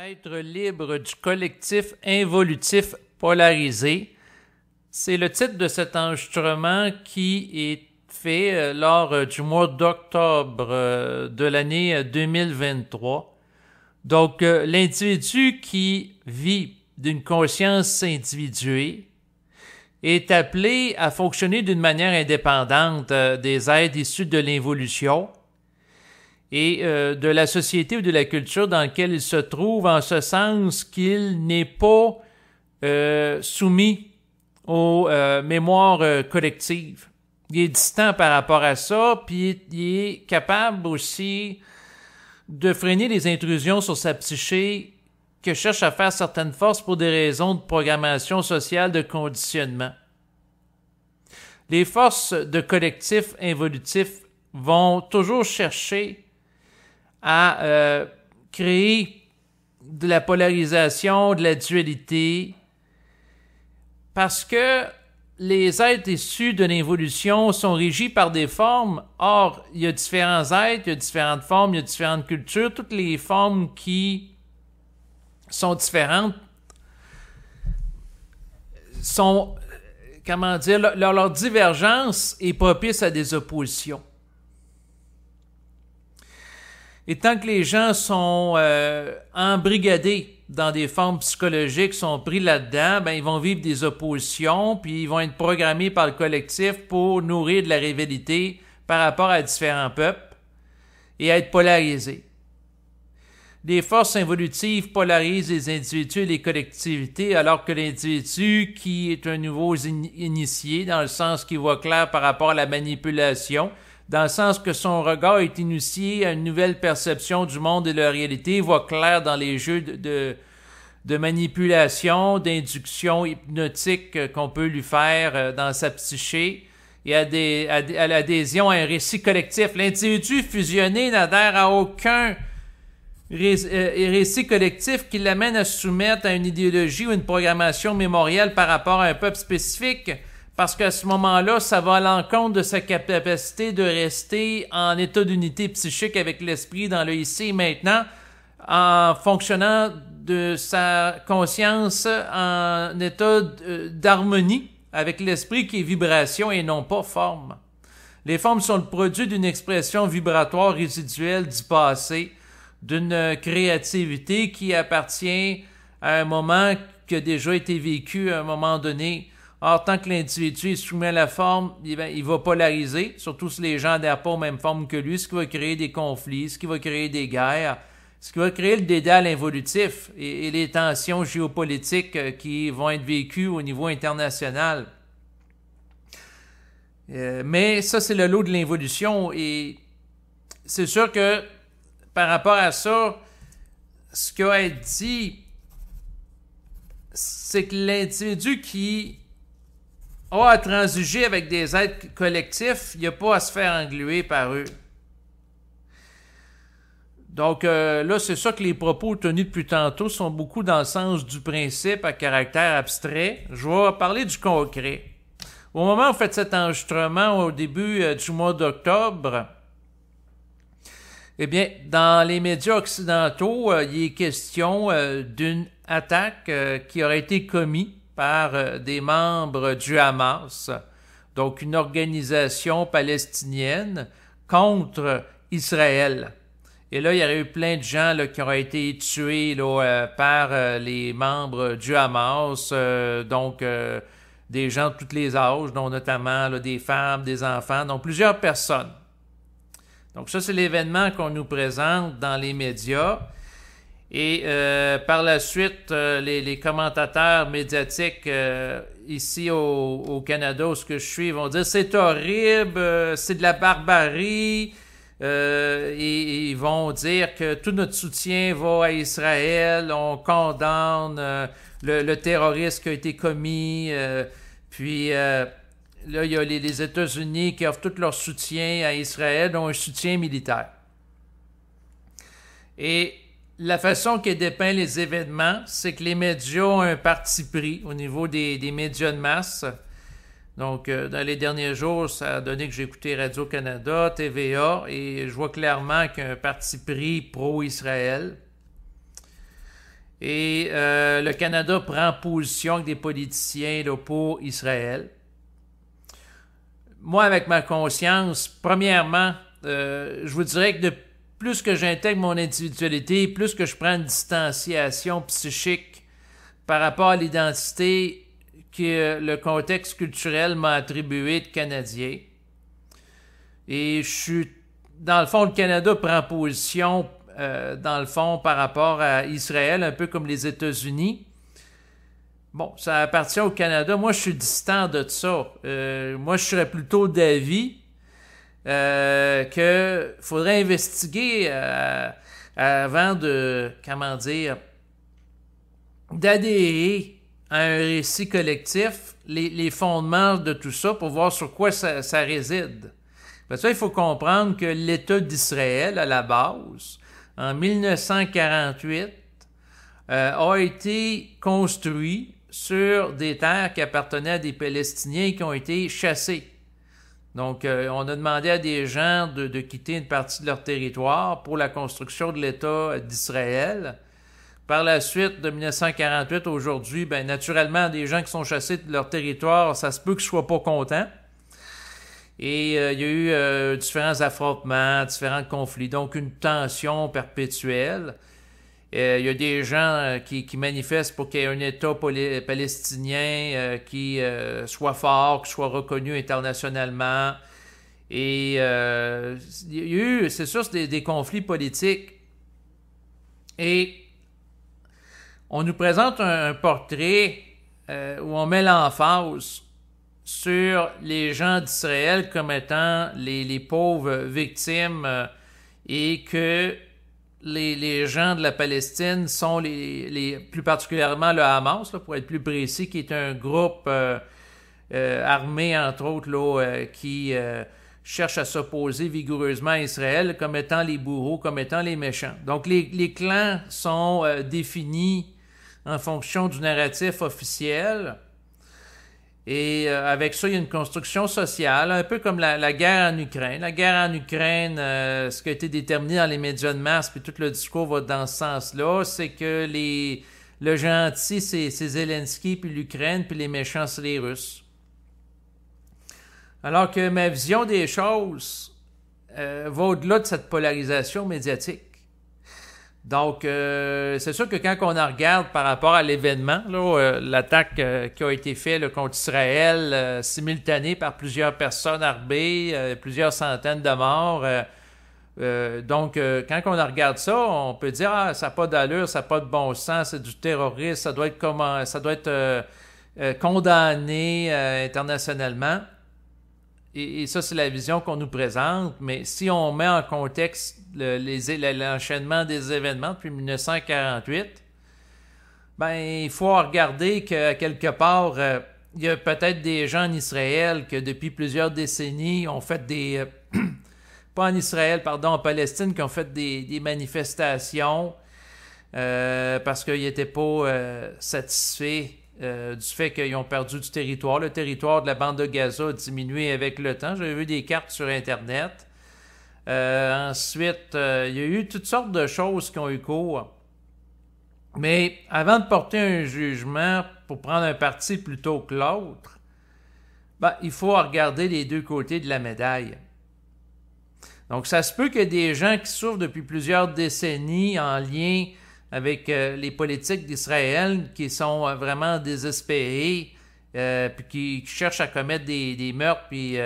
Être libre du collectif involutif polarisé, c'est le titre de cet enregistrement qui est fait lors du mois d'octobre de l'année 2023. Donc, l'individu qui vit d'une conscience individuée est appelé à fonctionner d'une manière indépendante des aides issues de l'involution et de la société ou de la culture dans laquelle il se trouve, en ce sens qu'il n'est pas soumis aux mémoires collectives. Il est distant par rapport à ça, puis il est capable aussi de freiner les intrusions sur sa psyché que cherchent à faire certaines forces pour des raisons de programmation sociale, de conditionnement. Les forces de collectif involutif vont toujours chercher à créer de la polarisation, de la dualité, parce que les êtres issus de l'involution sont régis par des formes. Or, il y a différents êtres, il y a différentes formes, il y a différentes cultures. Toutes les formes qui sont différentes sont, comment dire, leur divergence est propice à des oppositions. Et tant que les gens sont embrigadés dans des formes psychologiques, sont pris là-dedans, ben ils vont vivre des oppositions, puis ils vont être programmés par le collectif pour nourrir de la rivalité par rapport à différents peuples et être polarisés. Les forces involutives polarisent les individus et les collectivités, alors que l'individu qui est un nouveau initié, dans le sens qu'il voit clair par rapport à la manipulation, dans le sens que son regard est initié à une nouvelle perception du monde et de la réalité, voit clair dans les jeux de manipulation, d'induction hypnotique qu'on peut lui faire dans sa psyché, et à l'adhésion à un récit collectif. L'individu fusionné n'adhère à aucun récit collectif qui l'amène à se soumettre à une idéologie ou une programmation mémorielle par rapport à un peuple spécifique, parce qu'à ce moment-là, ça va à l'encontre de sa capacité de rester en état d'unité psychique avec l'esprit dans le ici et maintenant, en fonctionnant de sa conscience en état d'harmonie avec l'esprit qui est vibration et non pas forme. Les formes sont le produit d'une expression vibratoire résiduelle du passé, d'une créativité qui appartient à un moment qui a déjà été vécu à un moment donné. Or, tant que l'individu est soumis à la forme, il va polariser, surtout si les gens n'adhèrent pas aux mêmes formes que lui, ce qui va créer des conflits, ce qui va créer des guerres, ce qui va créer le dédale involutif et les tensions géopolitiques qui vont être vécues au niveau international. Mais ça, c'est le lot de l'involution, et c'est sûr que par rapport à ça, ce qui a été dit, c'est que l'individu qui a à transiger avec des êtres collectifs, il n'y a pas à se faire engluer par eux. Donc là, c'est ça que les propos tenus depuis tantôt sont beaucoup dans le sens du principe à caractère abstrait. Je vais parler du concret. Au moment où vous faites cet enregistrement, au début du mois d'octobre, eh bien, dans les médias occidentaux, il est question d'une attaque qui aurait été commise par des membres du Hamas, donc une organisation palestinienne contre Israël. Et là, il y aurait eu plein de gens là, qui auraient été tués là, par les membres du Hamas, donc des gens de tous les âges, dont notamment là, des femmes, des enfants, donc plusieurs personnes. Donc ça, c'est l'événement qu'on nous présente dans les médias. Et par la suite, les commentateurs médiatiques ici au Canada, où ce que je suis, vont dire c'est horrible, c'est de la barbarie, et ils vont dire que tout notre soutien va à Israël, on condamne le terrorisme qui a été commis, puis là, il y a les États-Unis qui offrent tout leur soutien à Israël, dont un soutien militaire. Et la façon que dépeint les événements, c'est que les médias ont un parti pris au niveau des médias de masse. Donc, dans les derniers jours, ça a donné que j'ai écouté Radio-Canada, TVA, et je vois clairement qu'il y a un parti pris pro-Israël. Et le Canada prend position avec des politiciens là, pour Israël. Moi, avec ma conscience, premièrement, je vous dirais que de plus que j'intègre mon individualité, plus que je prends une distanciation psychique par rapport à l'identité que le contexte culturel m'a attribué de Canadien. Et je suis, dans le fond, le Canada prend position, dans le fond, par rapport à Israël, un peu comme les États-Unis. Bon, ça appartient au Canada. Moi, je suis distant de ça. Moi, je serais plutôt d'avis qu'il faudrait investiguer avant de, comment dire, d'adhérer à un récit collectif, les fondements de tout ça pour voir sur quoi ça réside. Parce que il faut comprendre que l'État d'Israël, à la base, en 1948, a été construit sur des terres qui appartenaient à des Palestiniens qui ont été chassés. Donc, on a demandé à des gens de quitter une partie de leur territoire pour la construction de l'État d'Israël. Par la suite, de 1948 aujourd'hui, ben naturellement, des gens qui sont chassés de leur territoire, ça se peut qu'ils ne soient pas contents. Et il y a eu différents affrontements, différents conflits, donc une tension perpétuelle. Il y a des gens qui manifestent pour qu'il y ait un État palestinien qui soit fort, qui soit reconnu internationalement. Et il y a eu, c'est sûr, des conflits politiques. Et on nous présente un portrait où on met l'emphase sur les gens d'Israël comme étant les pauvres victimes et que les gens de la Palestine sont plus particulièrement le Hamas, là, pour être plus précis, qui est un groupe armé, entre autres, là, qui cherche à s'opposer vigoureusement à Israël comme étant les bourreaux, comme étant les méchants. Donc les clans sont définis en fonction du narratif officiel. Et avec ça, il y a une construction sociale, un peu comme la guerre en Ukraine. La guerre en Ukraine, ce qui a été déterminé dans les médias de masse, puis tout le discours va dans ce sens-là, c'est que le gentil, c'est Zelensky, puis l'Ukraine, puis les méchants, c'est les Russes. Alors que ma vision des choses va au-delà de cette polarisation médiatique. Donc, c'est sûr que quand on en regarde par rapport à l'événement, l'attaque qui a été faite contre Israël, simultanée par plusieurs personnes armées, plusieurs centaines de morts. Donc, quand on en regarde ça, on peut dire « Ah, ça n'a pas d'allure, ça n'a pas de bon sens, c'est du terrorisme, ça doit être condamné internationalement. » Et ça, c'est la vision qu'on nous présente. Mais si on met en contexte l'enchaînement des événements depuis 1948, ben il faut regarder que quelque part, il y a peut-être des gens en Israël que depuis plusieurs décennies ont fait pas en Israël, pardon, en Palestine, qui ont fait des manifestations parce qu'ils n'étaient pas satisfaits du fait qu'ils ont perdu du territoire. Le territoire de la bande de Gaza a diminué avec le temps. J'avais vu des cartes sur Internet. Ensuite, il y a eu toutes sortes de choses qui ont eu cours. Mais avant de porter un jugement pour prendre un parti plutôt que l'autre, ben, il faut regarder les deux côtés de la médaille. Donc, ça se peut qu'il y ait des gens qui souffrent depuis plusieurs décennies en lien avec les politiques d'Israël qui sont vraiment désespérés, puis qui cherchent à commettre des meurtres, puis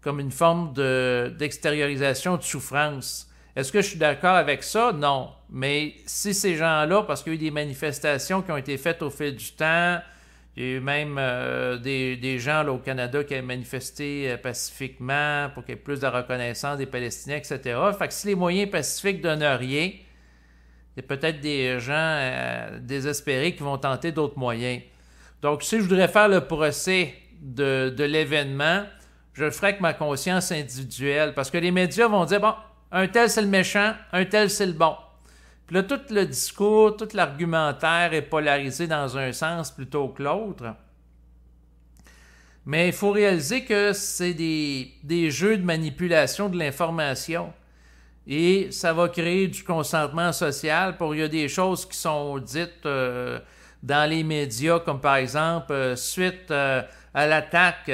comme une forme d'extériorisation de souffrance. Est-ce que je suis d'accord avec ça? Non. Mais si ces gens-là, parce qu'il y a eu des manifestations qui ont été faites au fil du temps, il y a eu même des gens là, au Canada qui avaient manifesté pacifiquement pour qu'il y ait plus de reconnaissance des Palestiniens, etc. Fait que si les moyens pacifiques donnent rien, il y a peut-être des gens désespérés qui vont tenter d'autres moyens. Donc, si je voudrais faire le procès de l'événement, je le ferai avec ma conscience individuelle. Parce que les médias vont dire, bon, un tel c'est le méchant, un tel c'est le bon. Puis là, tout le discours, tout l'argumentaire est polarisé dans un sens plutôt que l'autre. Mais il faut réaliser que c'est des jeux de manipulation de l'information. et ça va créer du consentement social. Il y a des choses qui sont dites dans les médias, comme par exemple, suite à l'attaque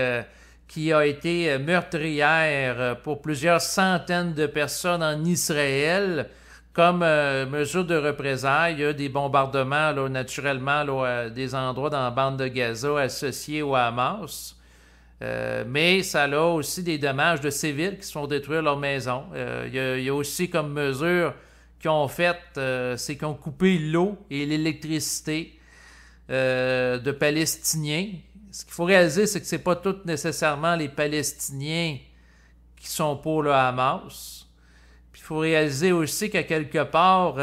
qui a été meurtrière pour plusieurs centaines de personnes en Israël, comme mesure de représailles, il y a des bombardements là, naturellement là, à des endroits dans la bande de Gaza associés au Hamas. Mais ça a aussi des dommages de civils qui se font détruire leur maison. Il y a aussi comme mesure qu'ils ont fait, c'est qu'ils ont coupé l'eau et l'électricité de Palestiniens. Ce qu'il faut réaliser, c'est que ce n'est pas tous nécessairement les Palestiniens qui sont pour le Hamas. Puis il faut réaliser aussi qu'à quelque part,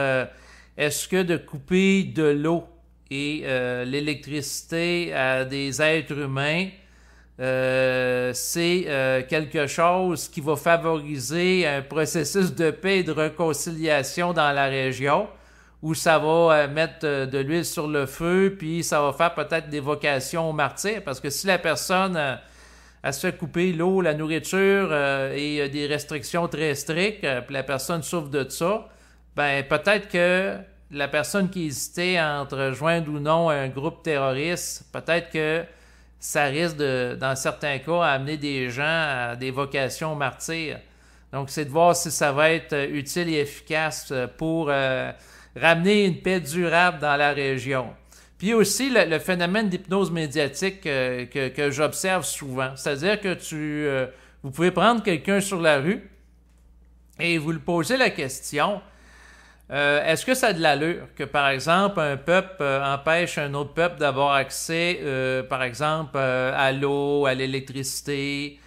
est-ce que de couper de l'eau et l'électricité à des êtres humains, c'est quelque chose qui va favoriser un processus de paix et de réconciliation dans la région, où ça va mettre de l'huile sur le feu, puis ça va faire peut-être des vocations aux martyrs, parce que si la personne elle se fait couper l'eau, la nourriture et des restrictions très strictes, puis la personne souffre de ça, ben peut-être que la personne qui hésitait entre rejoindre ou non un groupe terroriste, peut-être que ça risque dans certains cas, amener des gens à des vocations martyrs. Donc, c'est de voir si ça va être utile et efficace pour ramener une paix durable dans la région. Puis aussi, le phénomène d'hypnose médiatique que j'observe souvent. C'est-à-dire que vous pouvez prendre quelqu'un sur la rue et vous lui posez la question, est-ce que ça a de l'allure que, par exemple, un peuple empêche un autre peuple d'avoir accès, par exemple, à l'eau, à l'électricité,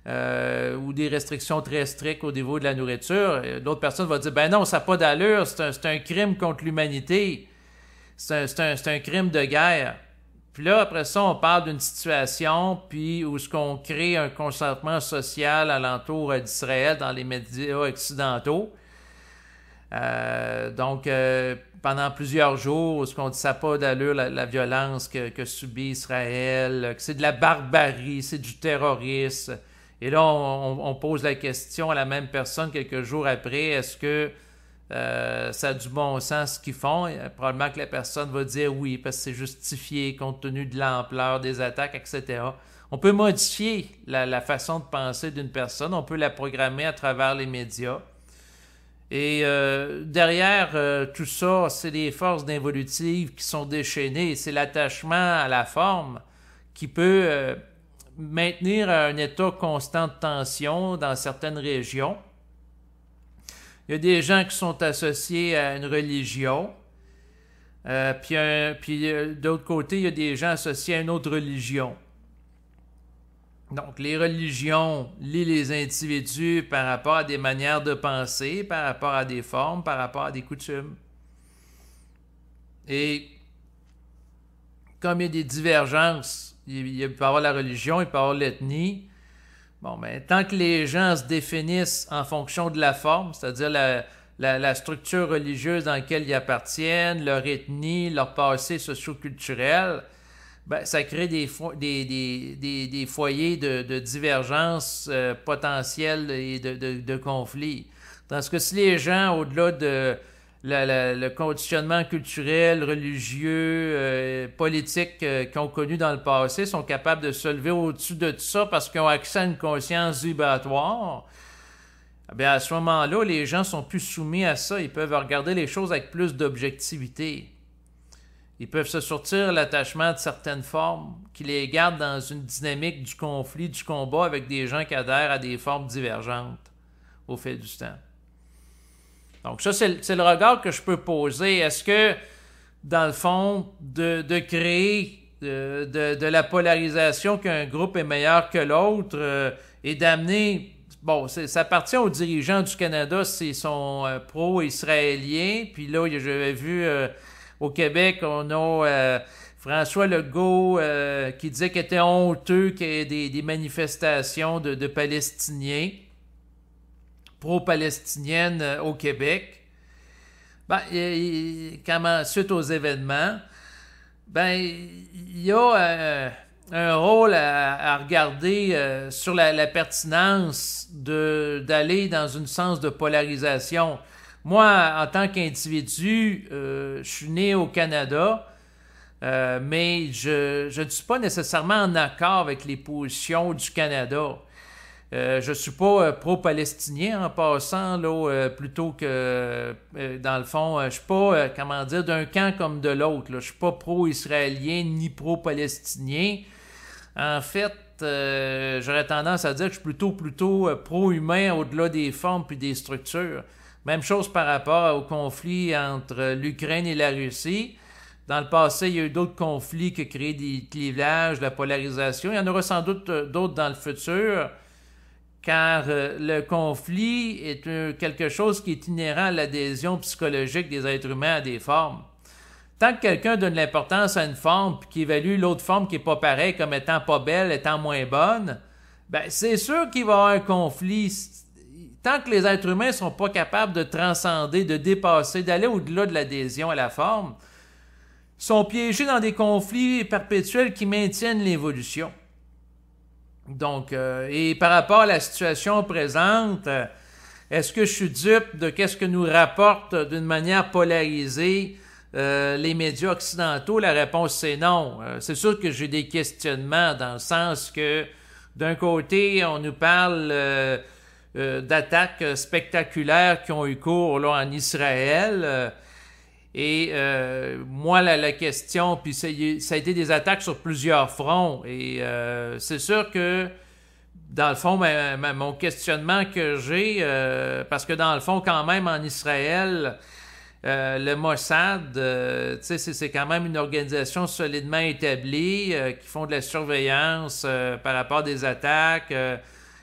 ou des restrictions très strictes au niveau de la nourriture? L'autre personne va dire, ben non, ça n'a pas d'allure, c'est un crime contre l'humanité, c'est un crime de guerre. Puis là, après ça, on parle d'une situation puis où ce qu'on crée un consentement social alentour d'Israël dans les médias occidentaux. Donc, pendant plusieurs jours, ce qu'on dit, ça n'a pas d'allure, la violence que subit Israël, que c'est de la barbarie, c'est du terrorisme. Et là, on pose la question à la même personne quelques jours après, est-ce que ça a du bon sens ce qu'ils font? Et probablement que la personne va dire oui, parce que c'est justifié compte tenu de l'ampleur des attaques, etc. On peut modifier la façon de penser d'une personne, on peut la programmer à travers les médias. Et derrière tout ça, c'est les forces involutives qui sont déchaînées. C'est l'attachement à la forme qui peut maintenir un état constant de tension dans certaines régions. Il y a des gens qui sont associés à une religion. Puis d'autre côté, il y a des gens associés à une autre religion. Donc, les religions lient les individus par rapport à des manières de penser, par rapport à des formes, par rapport à des coutumes. Et comme il y a des divergences, il peut y avoir la religion, il peut y avoir l'ethnie. Bon, mais tant que les gens se définissent en fonction de la forme, c'est-à-dire la structure religieuse dans laquelle ils appartiennent, leur ethnie, leur passé socio-culturel, ben, ça crée des foyers de divergence potentielle et de conflits. Tandis que si les gens, au-delà de le conditionnement culturel, religieux, politique qu'ils ont connu dans le passé, sont capables de se lever au-dessus de tout ça parce qu'ils ont accès à une conscience vibratoire, bien à ce moment-là, les gens sont plus soumis à ça. Ils peuvent regarder les choses avec plus d'objectivité. Ils peuvent se sortir l'attachement de certaines formes qui les gardent dans une dynamique du conflit, du combat avec des gens qui adhèrent à des formes divergentes au fil du temps. Donc ça, c'est le regard que je peux poser. Est-ce que, dans le fond, de créer de la polarisation qu'un groupe est meilleur que l'autre et d'amener... Bon, ça appartient aux dirigeants du Canada s'ils sont pro-israéliens. Puis là, j'avais vu... au Québec, on a François Legault qui disait qu'il était honteux qu'il y ait des manifestations de Palestiniens, pro-palestiniennes au Québec. Ben, suite aux événements, ben, il y a un rôle à regarder sur la pertinence d'aller dans un sens de polarisation. Moi, en tant qu'individu, je suis né au Canada, mais je ne suis pas nécessairement en accord avec les positions du Canada. Je ne suis pas pro-palestinien en passant, là, plutôt que, dans le fond, je ne suis pas, comment dire, d'un camp comme de l'autre. Je ne suis pas pro-israélien ni pro-palestinien. En fait, j'aurais tendance à dire que je suis plutôt pro-humain au-delà des formes puis des structures. Même chose par rapport au conflit entre l'Ukraine et la Russie. Dans le passé, il y a eu d'autres conflits qui ont créé des clivages, de la polarisation. Il y en aura sans doute d'autres dans le futur, car le conflit est quelque chose qui est inhérent à l'adhésion psychologique des êtres humains à des formes. Tant que quelqu'un donne l'importance à une forme puis qu'il évalue l'autre forme qui n'est pas pareille comme étant pas belle, étant moins bonne, ben c'est sûr qu'il va y avoir un conflit. Tant que les êtres humains ne sont pas capables de transcender, de dépasser, d'aller au-delà de l'adhésion à la forme, ils sont piégés dans des conflits perpétuels qui maintiennent l'évolution. Donc, et par rapport à la situation présente, est-ce que je suis dupe de qu'est-ce que nous rapportent d'une manière polarisée les médias occidentaux? La réponse, c'est non. C'est sûr que j'ai des questionnements dans le sens que, d'un côté, on nous parle d'attaques spectaculaires qui ont eu cours là, en Israël. Et moi, la question, puis ça a été des attaques sur plusieurs fronts. Et c'est sûr que, dans le fond, mon questionnement que j'ai, parce que dans le fond, quand même, en Israël, le Mossad, c'est quand même une organisation solidement établie qui font de la surveillance par rapport à des attaques.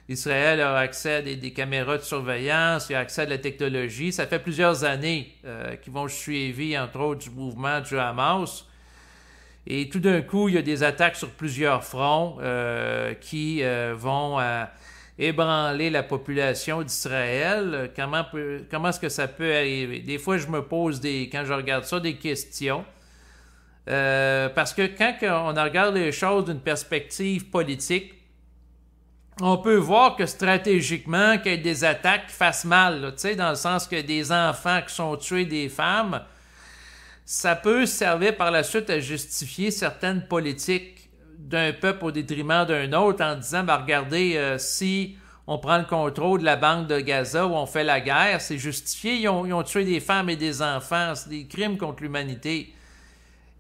Israël a accès à des caméras de surveillance, il a accès à de la technologie. Ça fait plusieurs années qu'ils vont suivre, entre autres, du mouvement du Hamas. Et tout d'un coup, il y a des attaques sur plusieurs fronts qui vont ébranler la population d'Israël. Comment est-ce que ça peut arriver? Des fois, je me pose, quand je regarde ça, des questions. Parce que quand on regarde les choses d'une perspective politique, on peut voir que stratégiquement, qu'il y ait des attaques qui fassent mal, là, dans le sens que des enfants qui sont tués, des femmes, ça peut servir par la suite à justifier certaines politiques d'un peuple au détriment d'un autre en disant, ben regardez, si on prend le contrôle de la bande de Gaza où on fait la guerre, c'est justifié, ils ont tué des femmes et des enfants, c'est des crimes contre l'humanité.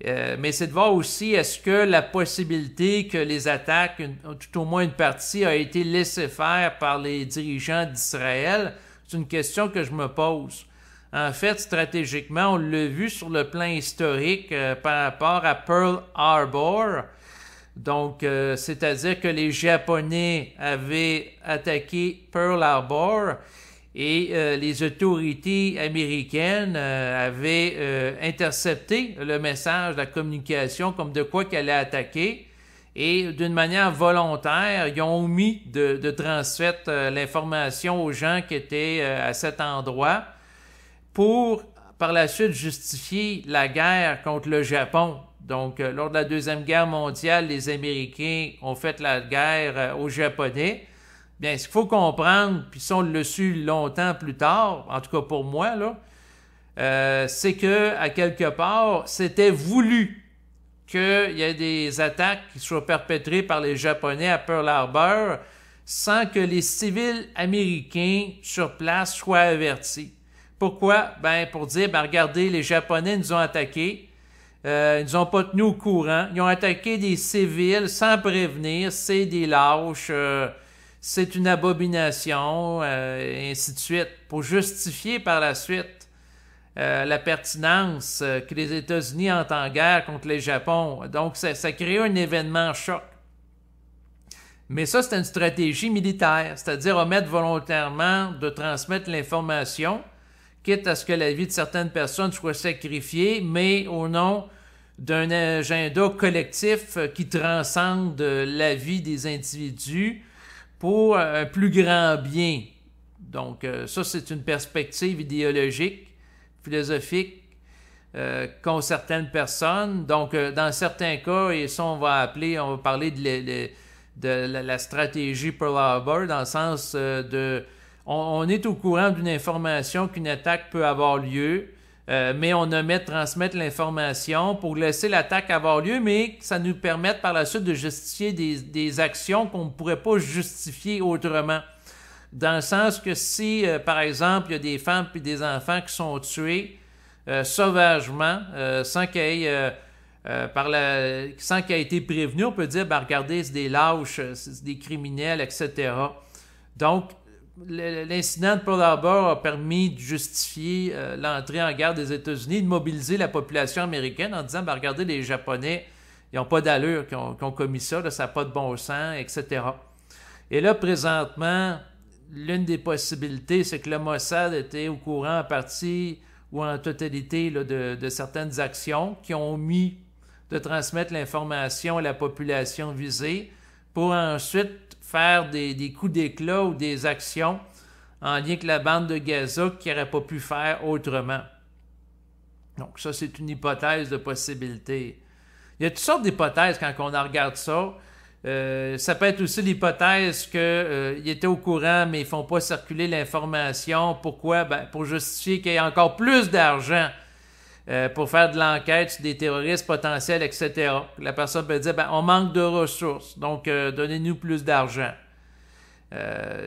Mais c'est de voir aussi, est-ce que la possibilité que les attaques, tout au moins une partie, a été laissée faire par les dirigeants d'Israël, c'est une question que je me pose. En fait, stratégiquement, on l'a vu sur le plan historique par rapport à Pearl Harbor. Donc, c'est-à-dire que les Japonais avaient attaqué Pearl Harbor et les autorités américaines avaient intercepté le message, la communication, comme de quoi qu'elle allait attaquer. Et d'une manière volontaire, ils ont omis de transmettre l'information aux gens qui étaient à cet endroit pour, par la suite, justifier la guerre contre le Japon. Donc, lors de la Deuxième Guerre mondiale, les Américains ont fait la guerre aux Japonais. Bien, ce qu'il faut comprendre, puis ça on l'a su longtemps plus tard, en tout cas pour moi, là, c'est que, à quelque part, c'était voulu qu'il y ait des attaques qui soient perpétrées par les Japonais à Pearl Harbor sans que les civils américains sur place soient avertis. Pourquoi? Ben, pour dire, ben, regardez, les Japonais nous ont attaqués, ils nous ont pas tenus au courant, ils ont attaqué des civils sans prévenir, c'est des lâches, c'est une abomination, et ainsi de suite, pour justifier par la suite la pertinence que les États-Unis entrent en guerre contre le Japon. Donc, ça crée un événement choc. Mais ça, c'est une stratégie militaire, c'est-à-dire omettre volontairement de transmettre l'information, quitte à ce que la vie de certaines personnes soit sacrifiée, mais au nom d'un agenda collectif qui transcende la vie des individus pour un plus grand bien. Donc, ça, c'est une perspective idéologique, philosophique, qu'ont certaines personnes. Donc, dans certains cas, et ça, on va parler de la stratégie Pearl Harbor, dans le sens on est au courant d'une information qu'une attaque peut avoir lieu, mais on omet de transmettre l'information pour laisser l'attaque avoir lieu, mais ça nous permet par la suite de justifier des actions qu'on ne pourrait pas justifier autrement. Dans le sens que si, par exemple, il y a des femmes et des enfants qui sont tués sauvagement, sans qu'il y ait sans qu'il ait été prévenu, on peut dire, ben, regardez, c'est des lâches, c'est des criminels, etc. Donc, l'incident de Pearl Harbor a permis de justifier l'entrée en guerre des États-Unis, de mobiliser la population américaine en disant, ben, regardez, les Japonais, ils n'ont pas d'allure, qui ont commis ça, là, ça n'a pas de bon sens, etc. Et là, présentement, l'une des possibilités, c'est que le Mossad était au courant en partie ou en totalité là, de certaines actions qui ont omis de transmettre l'information à la population visée pour ensuite faire des coups d'éclat ou des actions en lien avec la bande de Gaza qui n'aurait pas pu faire autrement. Donc ça, c'est une hypothèse de possibilité. Il y a toutes sortes d'hypothèses quand on regarde ça. Ça peut être aussi l'hypothèse qu'ils étaient au courant, mais ils ne font pas circuler l'information. Pourquoi? Ben, pour justifier qu'il y ait encore plus d'argent pour faire de l'enquête sur des terroristes potentiels, etc. La personne peut dire, ben, on manque de ressources, donc donnez-nous plus d'argent.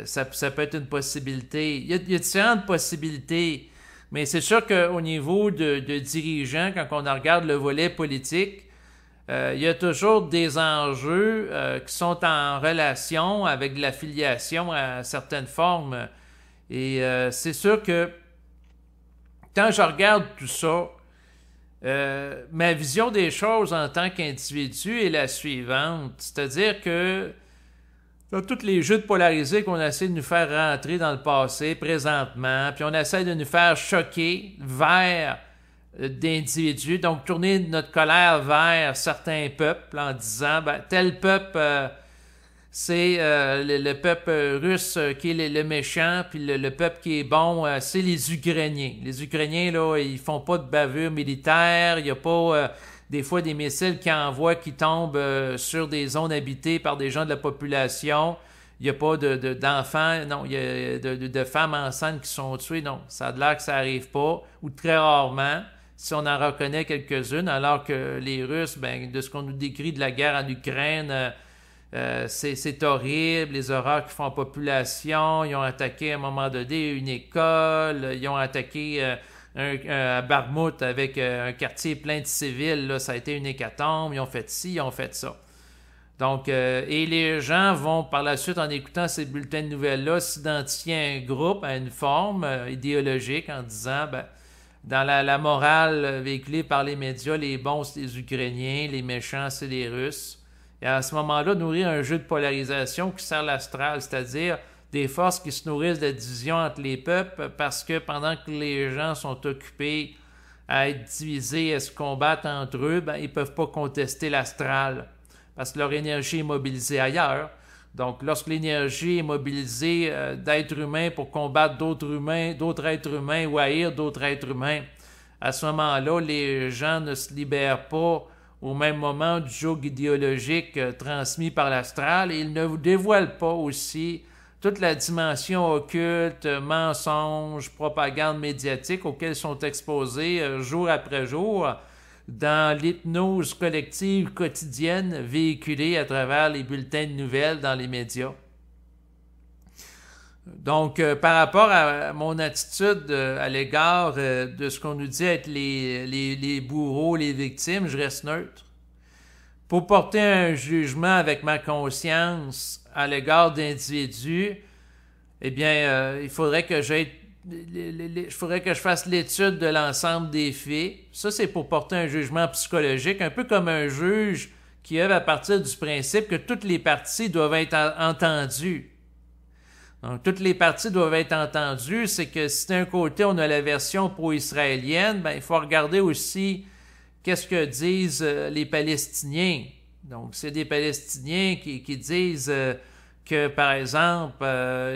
Ça peut être une possibilité. Il y a différentes possibilités, mais c'est sûr qu'au niveau de dirigeants, quand on regarde le volet politique, il y a toujours des enjeux qui sont en relation avec l'affiliation à certaines formes. Et c'est sûr que quand je regarde tout ça, ma vision des choses en tant qu'individu est la suivante. C'est-à-dire que dans tous les jeux de polarisés qu'on essaie de nous faire rentrer dans le passé, présentement, puis on essaie de nous faire choquer vers d'individus, donc tourner notre colère vers certains peuples en disant ben, tel peuple c'est le peuple russe qui est le méchant, puis le peuple qui est bon c'est les Ukrainiens. Les Ukrainiens là, ils font pas de bavure militaire, il y a pas des fois des missiles qui envoient qui tombent sur des zones habitées par des gens de la population. Il n'y a pas d'enfants, non, il y a de femmes enceintes qui sont tuées, non, ça a l'air que ça n'arrive pas, ou très rarement. Si on en reconnaît quelques-unes, alors que les Russes, ben, de ce qu'on nous décrit de la guerre en Ukraine, c'est horrible, les horreurs qu'ils font en population. Ils ont attaqué à un moment donné une école, ils ont attaqué à Barmout avec un quartier plein de civils, là, ça a été une hécatombe, ils ont fait ci, ils ont fait ça. Donc, et les gens vont par la suite, en écoutant ces bulletins de nouvelles-là, s'identifier à un groupe, à une forme idéologique en disant, ben, dans la morale véhiculée par les médias, les bons, c'est les Ukrainiens, les méchants, c'est les Russes. Et à ce moment-là, nourrir un jeu de polarisation qui sert l'astral, c'est-à-dire des forces qui se nourrissent de division entre les peuples parce que pendant que les gens sont occupés à être divisés, à se combattre entre eux, ben, ils ne peuvent pas contester l'astral parce que leur énergie est mobilisée ailleurs. Donc, lorsque l'énergie est mobilisée d'êtres humains pour combattre d'autres êtres humains ou haïr d'autres êtres humains, à ce moment-là, les gens ne se libèrent pas au même moment du joug idéologique transmis par l'astral et ils ne vous dévoilent pas aussi toute la dimension occulte, mensonges, propagande médiatique auxquels sont exposés jour après jour dans l'hypnose collective quotidienne véhiculée à travers les bulletins de nouvelles dans les médias. Donc, par rapport à mon attitude à l'égard de ce qu'on nous dit être les bourreaux, les victimes, je reste neutre. Pour porter un jugement avec ma conscience à l'égard d'individus, eh bien, il faudrait que je fasse l'étude de l'ensemble des faits. Ça, c'est pour porter un jugement psychologique, un peu comme un juge qui œuvre à partir du principe que toutes les parties doivent être entendues. Donc, toutes les parties doivent être entendues. C'est que si d'un côté, on a la version pro-israélienne, ben, il faut regarder aussi qu'est-ce que disent les Palestiniens. Donc, c'est des Palestiniens qui disent que, par exemple,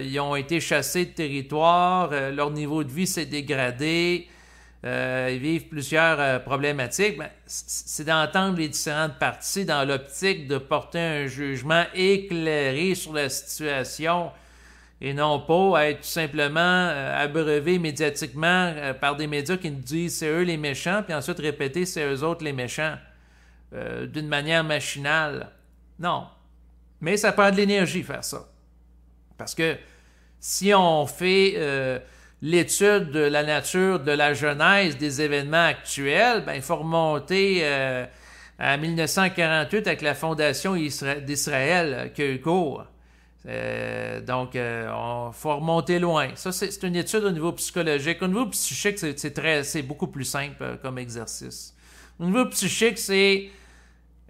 ils ont été chassés de territoire, leur niveau de vie s'est dégradé, ils vivent plusieurs problématiques, ben, c'est d'entendre les différentes parties dans l'optique de porter un jugement éclairé sur la situation et non pas à être tout simplement abreuvé médiatiquement par des médias qui nous disent c'est eux les méchants, puis ensuite répéter c'est eux autres les méchants d'une manière machinale. Non. Mais ça prend de l'énergie faire ça. Parce que si on fait l'étude de la nature, de la genèse des événements actuels, ben, il faut remonter à 1948 avec la fondation d'Israël qui a eu cours. Donc, il faut remonter loin. Ça, c'est une étude au niveau psychologique. Au niveau psychique, c'est beaucoup plus simple comme exercice. Au niveau psychique, c'est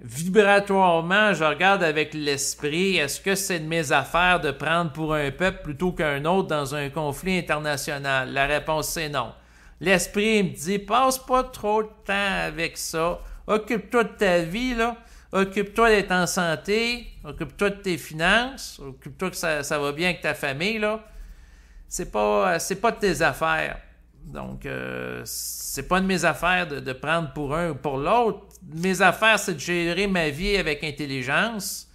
vibratoirement, je regarde avec l'esprit, est-ce que c'est de mes affaires de prendre pour un peuple plutôt qu'un autre dans un conflit international? La réponse, c'est non. L'esprit me dit, passe pas trop de temps avec ça. Occupe-toi de ta vie, là. Occupe-toi d'être en santé. Occupe-toi de tes finances. Occupe-toi que ça va bien avec ta famille, là. C'est pas de tes affaires. Donc, c'est pas de mes affaires de prendre pour un ou pour l'autre. Mes affaires, c'est de gérer ma vie avec intelligence.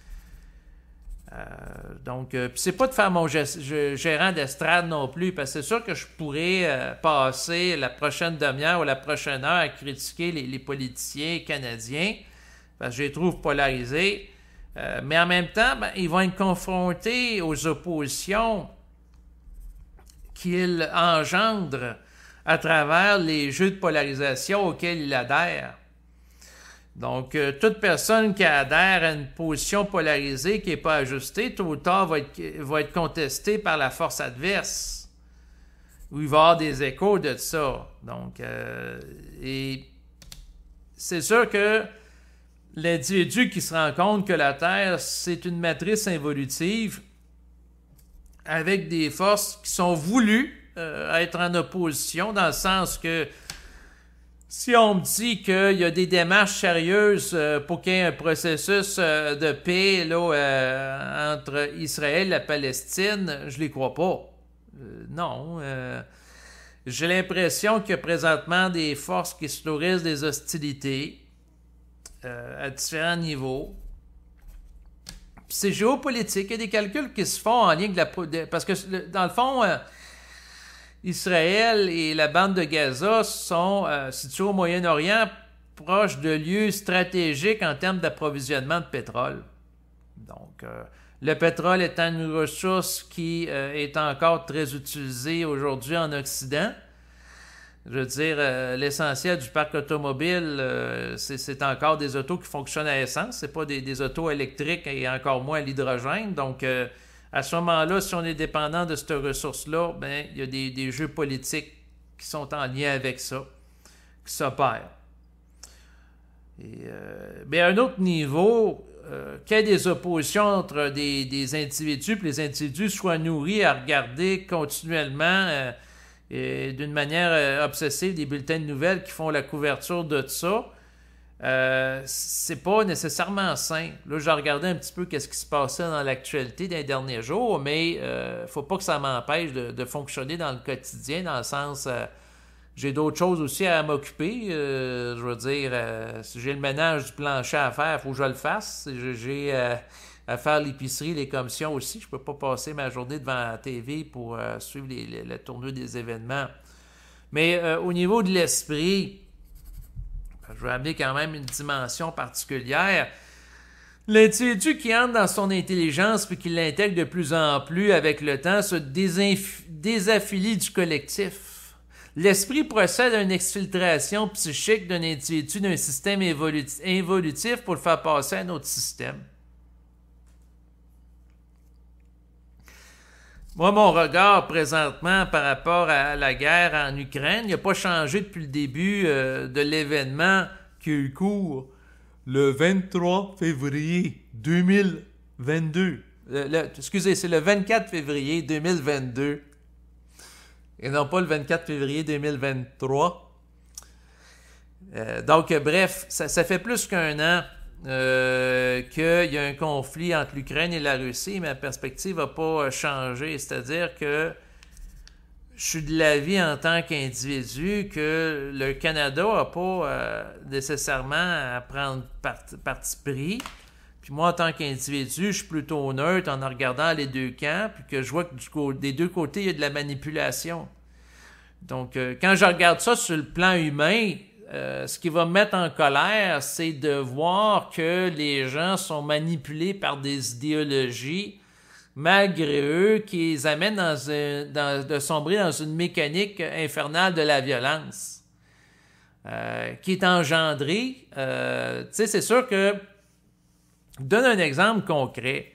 Donc, c'est pas de faire mon gérant d'estrade non plus, parce que c'est sûr que je pourrais passer la prochaine demi-heure ou la prochaine heure à critiquer les politiciens canadiens, parce que je les trouve polarisés. Mais en même temps, ben, ils vont être confrontés aux oppositions qu'ils engendrent à travers les jeux de polarisation auxquels ils adhèrent. Donc, toute personne qui adhère à une position polarisée qui n'est pas ajustée, tôt ou tard, va être contestée par la force adverse, où il va y avoir des échos de ça. Donc, et c'est sûr que l'individu qui se rend compte que la Terre, c'est une matrice involutive avec des forces qui sont voulues être en opposition, dans le sens que si on me dit qu'il y a des démarches sérieuses pour qu'il y ait un processus de paix là, entre Israël et la Palestine, je ne les crois pas. Non. J'ai l'impression qu'il y a présentement des forces qui se nourrissent des hostilités à différents niveaux. Puis c'est géopolitique. Il y a des calculs qui se font en lien avec parce que, dans le fond, Israël et la bande de Gaza sont situés au Moyen-Orient, proches de lieux stratégiques en termes d'approvisionnement de pétrole. Donc, le pétrole étant une ressource qui est encore très utilisée aujourd'hui en Occident. Je veux dire, l'essentiel du parc automobile, c'est encore des autos qui fonctionnent à essence. C'est pas des autos électriques et encore moins à l'hydrogène. Donc, à ce moment-là, si on est dépendant de cette ressource-là, ben, il y a des jeux politiques qui sont en lien avec ça, qui s'opèrent. Mais à un autre niveau, qu'il y ait des oppositions entre des individus, puis les individus soient nourris à regarder continuellement et d'une manière obsessive des bulletins de nouvelles qui font la couverture de ça, c'est pas nécessairement sain. Là, j'ai regardé un petit peu qu'est-ce qui se passait dans l'actualité des derniers jours, mais faut pas que ça m'empêche de fonctionner dans le quotidien, dans le sens j'ai d'autres choses aussi à m'occuper. Je veux dire, si j'ai le ménage du plancher à faire, il faut que je le fasse. J'ai à faire l'épicerie, les commissions aussi. Je ne peux pas passer ma journée devant la TV pour suivre la tournure des événements. Mais au niveau de l'esprit, je veux amener quand même une dimension particulière. L'individu qui entre dans son intelligence puis qui l'intègre de plus en plus avec le temps se désaffilie du collectif. L'esprit procède à une exfiltration psychique d'un individu d'un système involutif pour le faire passer à un autre système. Moi, mon regard présentement par rapport à la guerre en Ukraine, il n'a pas changé depuis le début de l'événement qui a eu cours le 23 février 2022. Excusez, c'est le 24 février 2022 et non pas le 24 février 2023. Donc, bref, ça fait plus qu'un an qu'il y a un conflit entre l'Ukraine et la Russie, mais la perspective n'a pas changé. C'est-à-dire que je suis de l'avis en tant qu'individu que le Canada n'a pas nécessairement à prendre parti pris. Puis moi, en tant qu'individu, je suis plutôt neutre en regardant les deux camps, puis que je vois que des deux côtés, il y a de la manipulation. Donc, quand je regarde ça sur le plan humain, ce qui va me mettre en colère, c'est de voir que les gens sont manipulés par des idéologies, malgré eux, qui les amènent de sombrer dans une mécanique infernale de la violence, qui est engendrée. Tu sais, c'est sûr que, je donne un exemple concret.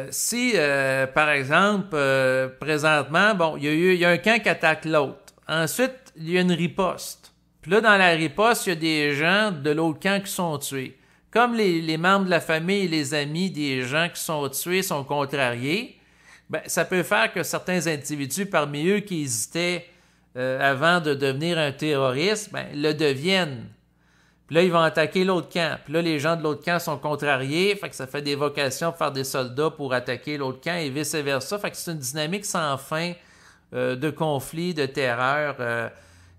Si, par exemple, présentement, bon, il y a un camp qui attaque l'autre. Ensuite, il y a une riposte. Puis là, dans la riposte, il y a des gens de l'autre camp qui sont tués. Comme les membres de la famille et les amis des gens qui sont tués sont contrariés, ben, ça peut faire que certains individus parmi eux qui hésitaient avant de devenir un terroriste, ben, le deviennent. Puis là, ils vont attaquer l'autre camp. Puis là, les gens de l'autre camp sont contrariés. Fait que ça fait des vocations pour faire des soldats pour attaquer l'autre camp et vice-versa. Fait que c'est une dynamique sans fin de conflit, de terreur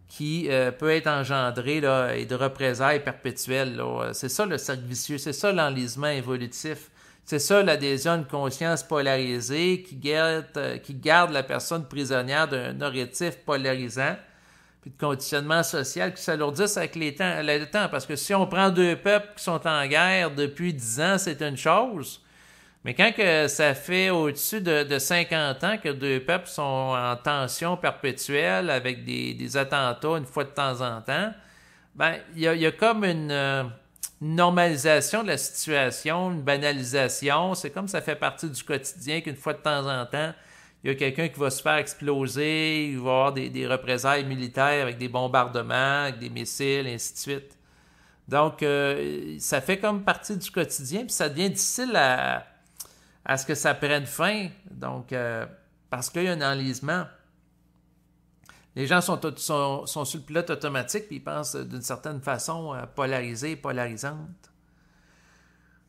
qui peut être engendrée là, et de représailles perpétuelles. Là. C'est ça le cercle vicieux. C'est ça l'enlisement évolutif. C'est ça l'adhésion à une conscience polarisée qui garde la personne prisonnière d'un narratif polarisant puis de conditionnement social qui s'alourdissent avec le temps. Parce que si on prend deux peuples qui sont en guerre depuis 10 ans, c'est une chose. Mais quand que ça fait au-dessus de 50 ans que deux peuples sont en tension perpétuelle avec des attentats une fois de temps en temps, ben il y a comme une normalisation de la situation, une banalisation. C'est comme ça fait partie du quotidien qu'une fois de temps en temps, il y a quelqu'un qui va se faire exploser, il va y avoir des représailles militaires avec des bombardements, avec des missiles, et ainsi de suite. Donc, ça fait comme partie du quotidien, puis ça devient difficile à ce que ça prenne fin. Donc, parce qu'il y a un enlisement. Les gens sont sur le pilote automatique, puis ils pensent d'une certaine façon polarisée, polarisante.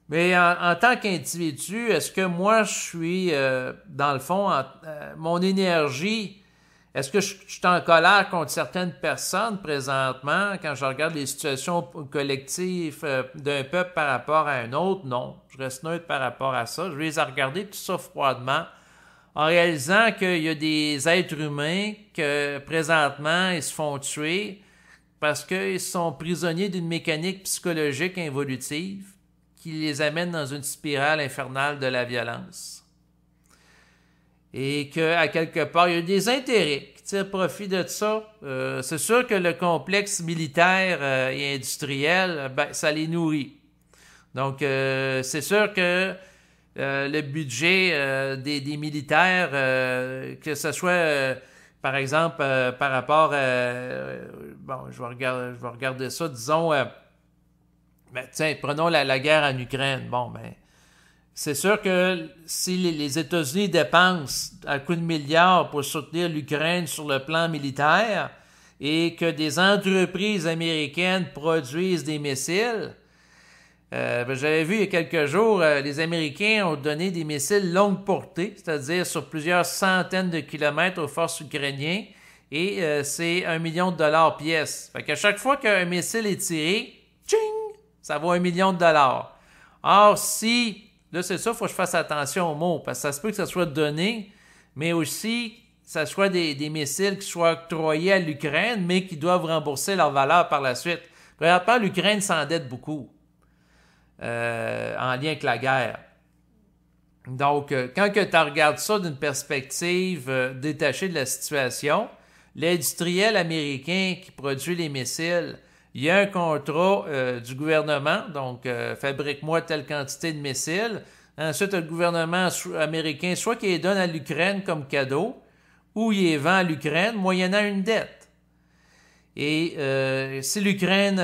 Mais en tant qu'individu, est-ce que moi, je suis, dans le fond, mon énergie, est-ce que je suis en colère contre certaines personnes présentement quand je regarde les situations collectives d'un peuple par rapport à un autre? Non, je reste neutre par rapport à ça. Je vais les regarder tout ça froidement en réalisant qu'il y a des êtres humains que présentement, ils se font tuer parce qu'ils sont prisonniers d'une mécanique psychologique involutive qui les amène dans une spirale infernale de la violence. Et qu'à quelque part, il y a des intérêts qui tirent profit de ça. C'est sûr que le complexe militaire et industriel, ben, ça les nourrit. Donc, c'est sûr que le budget des militaires, que ce soit, par exemple, par rapport à... bon, je vais regarder ça, disons... ben, tiens, prenons la guerre en Ukraine. Bon, ben, c'est sûr que si les États-Unis dépensent à coups de milliards pour soutenir l'Ukraine sur le plan militaire et que des entreprises américaines produisent des missiles, ben, j'avais vu il y a quelques jours, les Américains ont donné des missiles longue portée, c'est-à-dire sur plusieurs centaines de kilomètres aux forces ukrainiennes, et c'est $1 million pièce. Fait qu'à chaque fois qu'un missile est tiré, tching! Ça vaut $1 million. Or, si, là c'est ça, il faut que je fasse attention aux mots, parce que ça se peut que ça soit donné, mais aussi, ça soit des missiles qui soient octroyés à l'Ukraine, mais qui doivent rembourser leur valeur par la suite. Présentement, l'Ukraine s'endette beaucoup en lien avec la guerre. Donc, quand tu regardes ça d'une perspective détachée de la situation, l'industriel américain qui produit les missiles, il y a un contrat du gouvernement, donc fabrique-moi telle quantité de missiles. Ensuite, le gouvernement américain, soit qu'il les donne à l'Ukraine comme cadeau, ou il les vend à l'Ukraine moyennant une dette. Et si l'Ukraine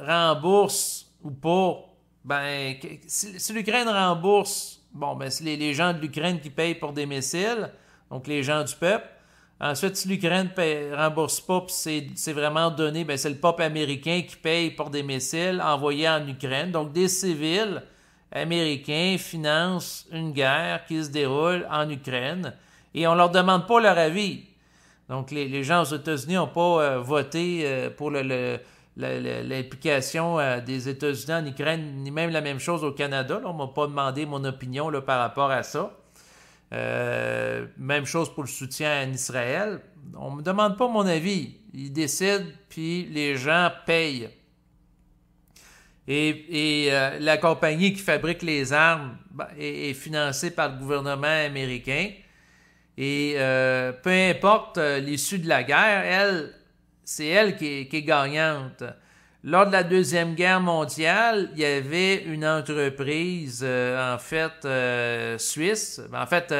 rembourse ou pas, ben si l'Ukraine rembourse, bon, ben c'est les gens de l'Ukraine qui payent pour des missiles, donc les gens du peuple. Ensuite, si l'Ukraine ne rembourse pas, puis c'est vraiment donné, ben c'est le peuple américain qui paye pour des missiles envoyés en Ukraine. Donc, des civils américains financent une guerre qui se déroule en Ukraine Et on ne leur demande pas leur avis. Donc, les gens aux États-Unis n'ont pas voté pour l'implication des États-Unis en Ukraine, ni même la même chose au Canada. Là, on ne m'a pas demandé mon opinion là, par rapport à ça. Même chose pour le soutien en Israël. On ne me demande pas mon avis. Ils décident, puis les gens payent. Et la compagnie qui fabrique les armes est financée par le gouvernement américain. Et peu importe l'issue de la guerre, c'est elle qui est gagnante. Lors de la Deuxième Guerre mondiale, il y avait une entreprise, suisse. En fait,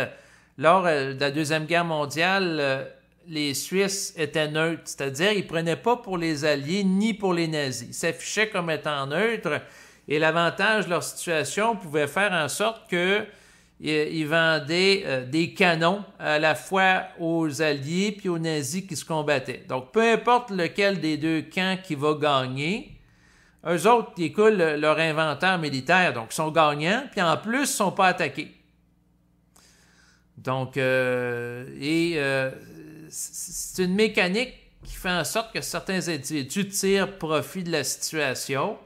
lors de la Deuxième Guerre mondiale, les Suisses étaient neutres, c'est-à-dire ils ne prenaient pas pour les Alliés ni pour les nazis. Ils s'affichaient comme étant neutres et l'avantage de leur situation pouvait faire en sorte qu'ils vendaient des canons à la fois aux Alliés puis aux nazis qui se combattaient. Donc, peu importe lequel des deux camps qui va gagner, eux autres, ils écoulent leur inventaire militaire, donc ils sont gagnants, puis en plus, ils ne sont pas attaqués. Donc, c'est une mécanique qui fait en sorte que certains individus tirent profit de la situation.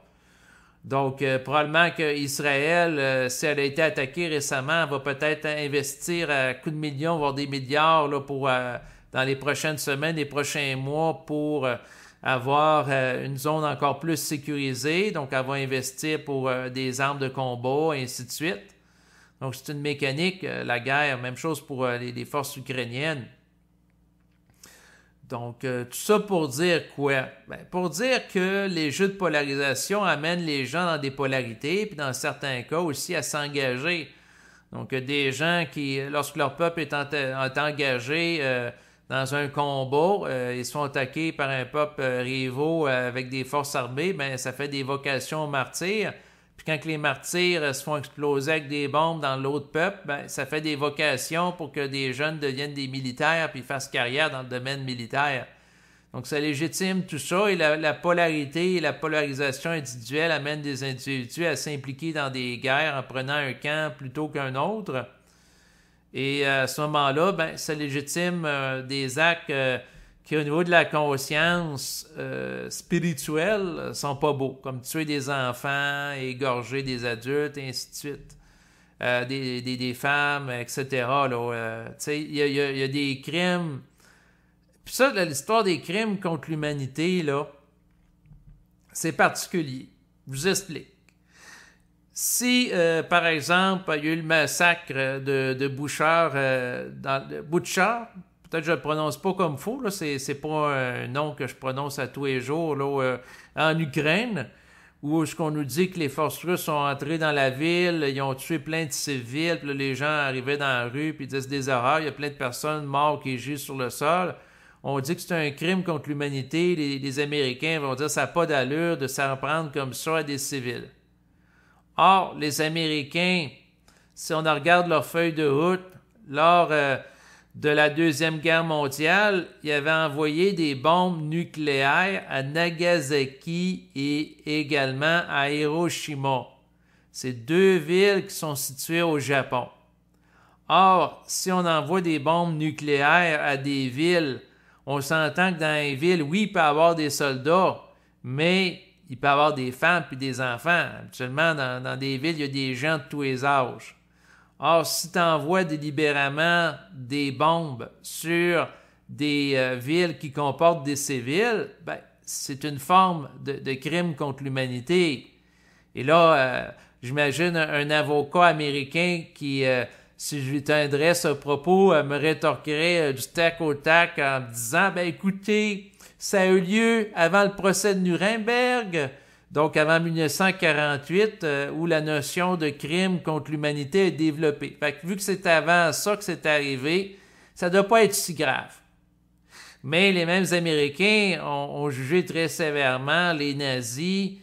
Donc, probablement qu'Israël, si elle a été attaquée récemment, va peut-être investir à coups de millions, voire des milliards là, dans les prochaines semaines, les prochains mois pour avoir une zone encore plus sécurisée. Donc, elle va investir pour des armes de combat, et ainsi de suite. Donc, c'est une mécanique, la guerre, même chose pour les forces ukrainiennes. Donc, tout ça pour dire quoi? Ben, pour dire que les jeux de polarisation amènent les gens dans des polarités, puis dans certains cas aussi à s'engager. Donc, des gens qui, lorsque leur peuple est engagé dans un combat, ils sont attaqués par un peuple rivaux avec des forces armées, ben ça fait des vocations aux martyrs. Puis quand les martyrs se font exploser avec des bombes dans l'autre peuple, ben, ça fait des vocations pour que des jeunes deviennent des militaires puis fassent carrière dans le domaine militaire. Donc ça légitime tout ça et la polarité et la polarisation individuelle amènent des individus à s'impliquer dans des guerres en prenant un camp plutôt qu'un autre. Et à ce moment-là, ben, ça légitime des actes qui, au niveau de la conscience spirituelle, sont pas beaux, comme tuer des enfants, égorger des adultes, et ainsi de suite. Des femmes, etc. Il y a des crimes. Puis ça, l'histoire des crimes contre l'humanité, là, c'est particulier. Je vous explique. Si, par exemple, il y a eu le massacre de Bouchard, Bouchard, peut-être que je ne le prononce pas comme il faut, là, c'est pas un nom que je prononce à tous les jours, là, en Ukraine, où ce qu'on nous dit que les forces russes sont entrées dans la ville, ils ont tué plein de civils, puis là, les gens arrivaient dans la rue, puis ils disent des horreurs, il y a plein de personnes mortes qui gisent sur le sol. On dit que c'est un crime contre l'humanité, les Américains vont dire que ça n'a pas d'allure de s'en prendre comme ça à des civils. Or, les Américains, si on regarde leur feuille de route, lors de la Deuxième Guerre mondiale, ils avaient envoyé des bombes nucléaires à Nagasaki et également à Hiroshima. C'est deux villes qui sont situées au Japon. Or, si on envoie des bombes nucléaires à des villes, on s'entend que dans les villes, oui, il peut y avoir des soldats, mais il peut y avoir des femmes puis des enfants. Habituellement, dans des villes, il y a des gens de tous les âges. Or, si tu envoies délibérément des bombes sur des villes qui comportent des civils, ben, c'est une forme de crime contre l'humanité. Et là, j'imagine un avocat américain qui, si je lui tendrais ce propos, me rétorquerait du tac au tac en me disant, ben écoutez, ça a eu lieu avant le procès de Nuremberg, donc avant 1948, où la notion de crime contre l'humanité est développée. Fait que vu que c'est avant ça que c'est arrivé, ça ne doit pas être si grave. Mais les mêmes Américains ont jugé très sévèrement les nazis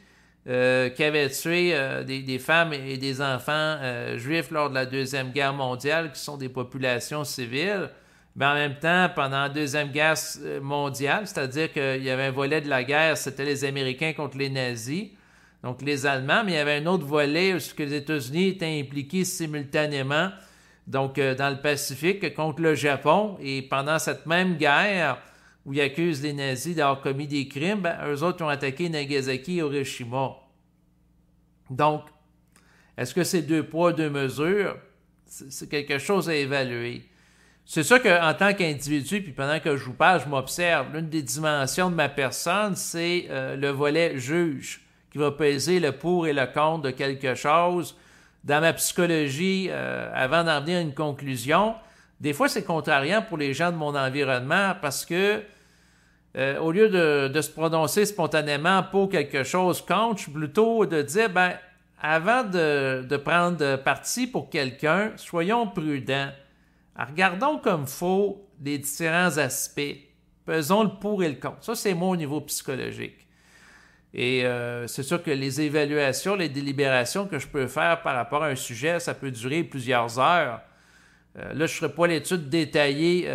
qui avaient tué des femmes et des enfants juifs lors de la Deuxième Guerre mondiale, qui sont des populations civiles. Mais en même temps, pendant la Deuxième Guerre mondiale, c'est-à-dire qu'il y avait un volet de la guerre, c'était les Américains contre les nazis, donc les Allemands, mais il y avait un autre volet où les États-Unis étaient impliqués simultanément donc dans le Pacifique, contre le Japon. Et pendant cette même guerre, où ils accusent les nazis d'avoir commis des crimes, ben, eux autres ont attaqué Nagasaki et Hiroshima. Donc, est-ce que c'est 2 poids, 2 mesures? C'est quelque chose à évaluer. C'est sûr qu'en tant qu'individu, puis pendant que je vous parle, je m'observe. L'une des dimensions de ma personne, c'est le volet juge, qui va peser le pour et le contre de quelque chose. Dans ma psychologie, avant d'en venir à une conclusion, des fois c'est contrariant pour les gens de mon environnement parce que au lieu de se prononcer spontanément pour quelque chose contre, je suis plutôt de dire, ben, avant de prendre parti pour quelqu'un, soyons prudents. Regardons comme faut les différents aspects. Pesons le pour et le contre. Ça, c'est moi au niveau psychologique. Et c'est sûr que les évaluations, les délibérations que je peux faire par rapport à un sujet, ça peut durer plusieurs heures. Là, je ne ferai pas l'étude détaillée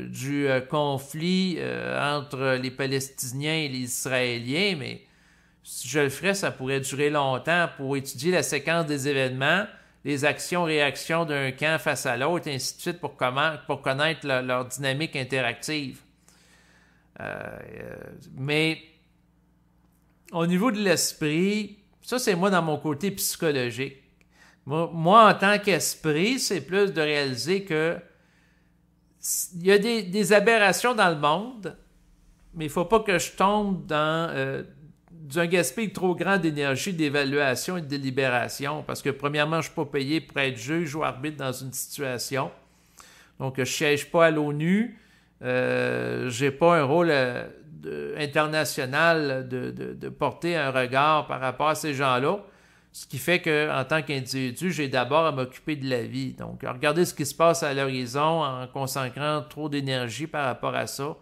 du conflit entre les Palestiniens et les Israéliens, mais si je le ferais, ça pourrait durer longtemps pour étudier la séquence des événements, les actions-réactions d'un camp face à l'autre, et ainsi de suite, pour connaître leur dynamique interactive. Mais au niveau de l'esprit, ça c'est moi dans mon côté psychologique. Moi en tant qu'esprit, c'est plus de réaliser que il y a des aberrations dans le monde, mais il ne faut pas que je tombe dans un gaspillage trop grand d'énergie, d'évaluation et de délibération, parce que premièrement, je ne suis pas payé pour être juge ou arbitre dans une situation. Donc, je ne siège pas à l'ONU, je n'ai pas un rôle international de porter un regard par rapport à ces gens-là, ce qui fait qu'en tant qu'individu, j'ai d'abord à m'occuper de la vie. Donc, regarder ce qui se passe à l'horizon en consacrant trop d'énergie par rapport à ça,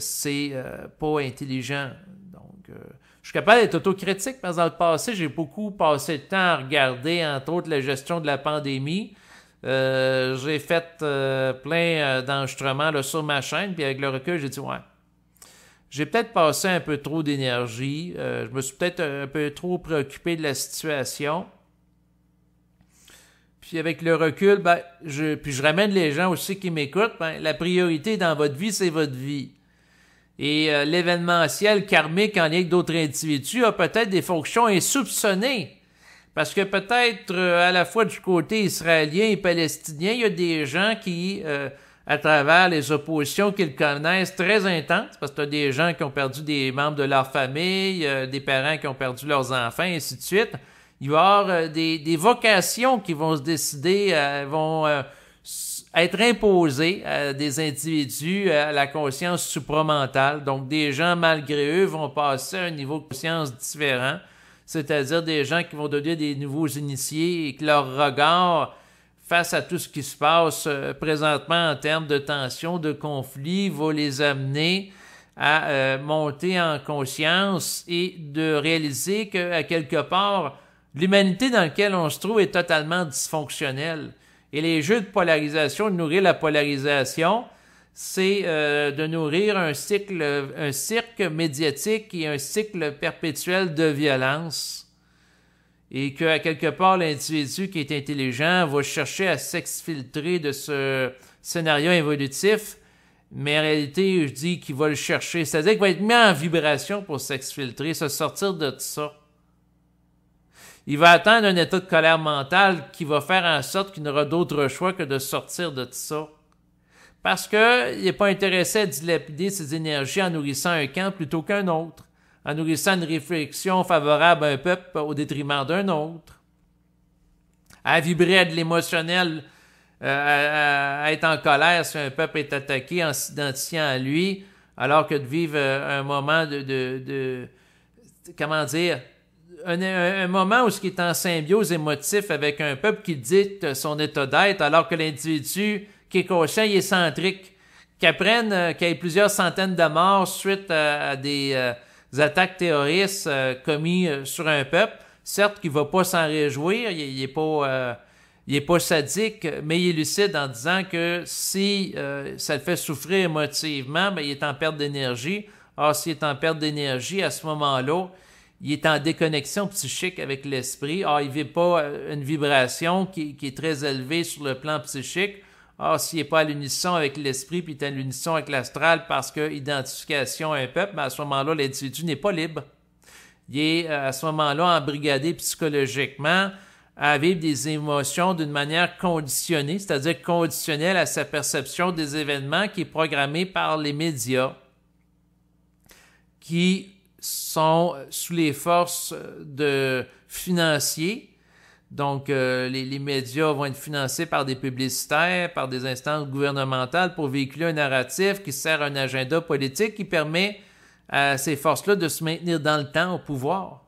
c'est pas intelligent. Donc, je suis capable d'être autocritique, parce que dans le passé, j'ai beaucoup passé de temps à regarder, entre autres, la gestion de la pandémie. J'ai fait plein d'enregistrements là, sur ma chaîne, puis avec le recul, j'ai dit, ouais, j'ai peut-être passé un peu trop d'énergie, je me suis peut-être un peu trop préoccupé de la situation. Puis avec le recul, ben, je ramène les gens aussi qui m'écoutent, ben, la priorité dans votre vie, c'est votre vie. Et l'événementiel karmique en lien avec d'autres individus a peut-être des fonctions insoupçonnées. Parce que peut-être à la fois du côté israélien et palestinien, il y a des gens qui, à travers les oppositions qu'ils connaissent très intenses, parce que tu as des gens qui ont perdu des membres de leur famille, des parents qui ont perdu leurs enfants, et ainsi de suite. Il va y avoir des vocations qui vont se décider, vont être imposées à des individus à la conscience supramentale. Donc, des gens, malgré eux, vont passer à un niveau de conscience différent, c'est-à-dire des gens qui vont devenir des nouveaux initiés et que leur regard face à tout ce qui se passe présentement en termes de tension, de conflit, va les amener à monter en conscience et de réaliser qu'à quelque part, l'humanité dans laquelle on se trouve est totalement dysfonctionnelle. Et les jeux de polarisation, de nourrir la polarisation, c'est de nourrir un cirque médiatique et un cycle perpétuel de violence. Et qu'à quelque part, l'individu qui est intelligent va chercher à s'exfiltrer de ce scénario évolutif, mais en réalité, je dis qu'il va le chercher. C'est-à-dire qu'il va être mis en vibration pour s'exfiltrer, se sortir de tout ça. Il va atteindre un état de colère mentale qui va faire en sorte qu'il n'aura d'autre choix que de sortir de tout ça. Parce qu'il n'est pas intéressé à dilapider ses énergies en nourrissant un camp plutôt qu'un autre, en nourrissant une réflexion favorable à un peuple au détriment d'un autre, à vibrer à de l'émotionnel, à être en colère si un peuple est attaqué en s'identifiant à lui, alors que de vivre un moment comment dire, un moment où ce qui est en symbiose émotif avec un peuple qui dicte son état d'être, alors que l'individu qui est conscient, il est centrique, qu'il y ait plusieurs centaines de morts suite à des attaques terroristes commises sur un peuple. Certes qu'il ne va pas s'en réjouir, il est pas sadique, mais il est lucide en disant que si ça le fait souffrir émotivement, ben, il est en perte d'énergie. Or, s'il est en perte d'énergie, à ce moment-là, il est en déconnexion psychique avec l'esprit. Ah, il ne vit pas une vibration qui est très élevée sur le plan psychique. Ah, s'il n'est pas à l'unisson avec l'esprit, puis il est à l'unisson avec l'astral parce que identification à un peuple, mais à ce moment-là, l'individu n'est pas libre. Il est à ce moment-là embrigadé psychologiquement à vivre des émotions d'une manière conditionnée, c'est-à-dire conditionnelle à sa perception des événements qui est programmée par les médias, qui sont sous les forces de financiers. Donc, les médias vont être financés par des publicitaires, par des instances gouvernementales pour véhiculer un narratif qui sert à un agenda politique qui permet à ces forces-là de se maintenir dans le temps au pouvoir.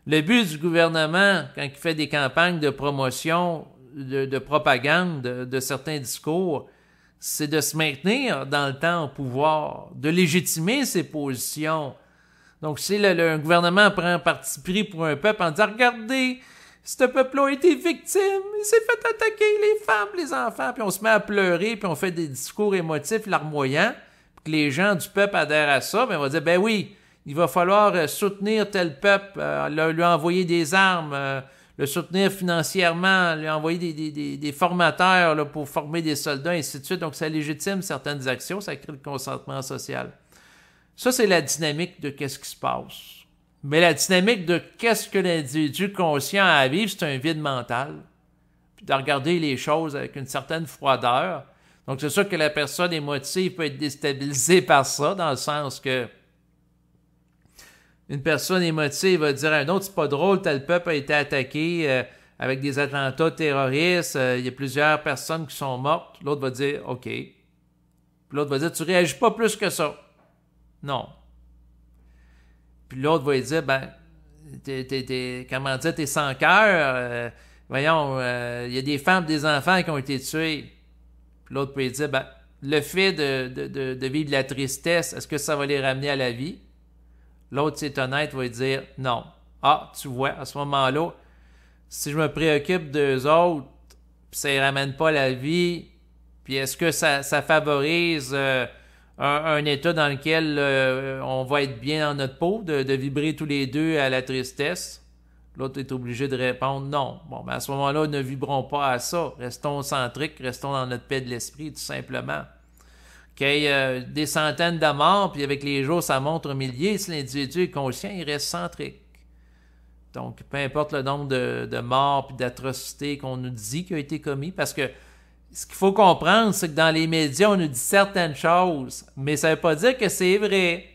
Le but du gouvernement, quand il fait des campagnes de promotion, de propagande de certains discours, c'est de se maintenir dans le temps au pouvoir, de légitimer ses positions. Donc, si un gouvernement prend un parti pris pour un peuple en disant « Regardez, ce peuple-là a été victime, il s'est fait attaquer, les femmes, les enfants », puis on se met à pleurer, puis on fait des discours émotifs larmoyants, puis que les gens du peuple adhèrent à ça, bien on va dire « Ben oui, il va falloir soutenir tel peuple, lui envoyer des armes, le soutenir financièrement, lui envoyer des formateurs là, pour former des soldats, et ainsi de suite. » Donc, ça légitime certaines actions, ça crée le consentement social. Ça, c'est la dynamique de qu'est-ce qui se passe. Mais la dynamique de qu'est-ce que l'individu conscient a à vivre, c'est un vide mental. Puis de regarder les choses avec une certaine froideur. Donc, c'est sûr que la personne émotive peut être déstabilisée par ça, dans le sens que une personne émotive va dire à un autre, c'est pas drôle, tel peuple a été attaqué avec des attentats terroristes, il y a plusieurs personnes qui sont mortes. L'autre va dire, OK. Puis l'autre va dire, tu réagis pas plus que ça. Non. Puis l'autre va lui dire, ben, comment dire, t'es sans cœur, voyons, il y a des femmes, des enfants qui ont été tués. Puis l'autre peut lui dire, ben, le fait de vivre de la tristesse, est-ce que ça va les ramener à la vie? L'autre, c'est honnête, va lui dire, non. Ah, tu vois, à ce moment-là, si je me préoccupe d'eux autres, puis ça ne les ramène pas à la vie, puis est-ce que ça favorise un état dans lequel on va être bien dans notre peau, de vibrer tous les deux à la tristesse? L'autre est obligé de répondre non. Bon, ben à ce moment-là, ne vibrons pas à ça. Restons centriques, restons dans notre paix de l'esprit, tout simplement. Qu'il y ait des centaines de morts, puis avec les jours, ça monte aux milliers. Si l'individu est conscient, il reste centrique. Donc, peu importe le nombre de morts et d'atrocités qu'on nous dit qui ont été commis, parce que ce qu'il faut comprendre, c'est que dans les médias, on nous dit certaines choses, mais ça ne veut pas dire que c'est vrai.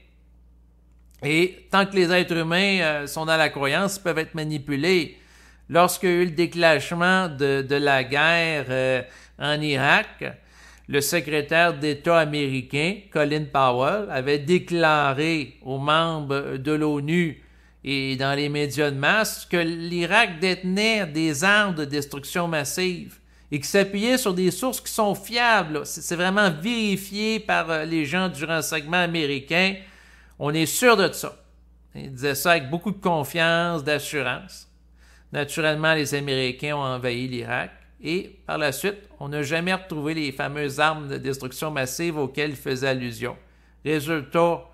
Et tant que les êtres humains sont dans la croyance, ils peuvent être manipulés. Lorsqu'il y a eu le déclenchement de la guerre en Irak, le secrétaire d'État américain, Colin Powell, avait déclaré aux membres de l'ONU et dans les médias de masse que l'Irak détenait des armes de destruction massive et qui s'appuyait sur des sources qui sont fiables. C'est vraiment vérifié par les gens du renseignement américain. On est sûr de ça. Il disait ça avec beaucoup de confiance, d'assurance. Naturellement, les Américains ont envahi l'Irak et par la suite, on n'a jamais retrouvé les fameuses armes de destruction massive auxquelles il faisait allusion. Résultat,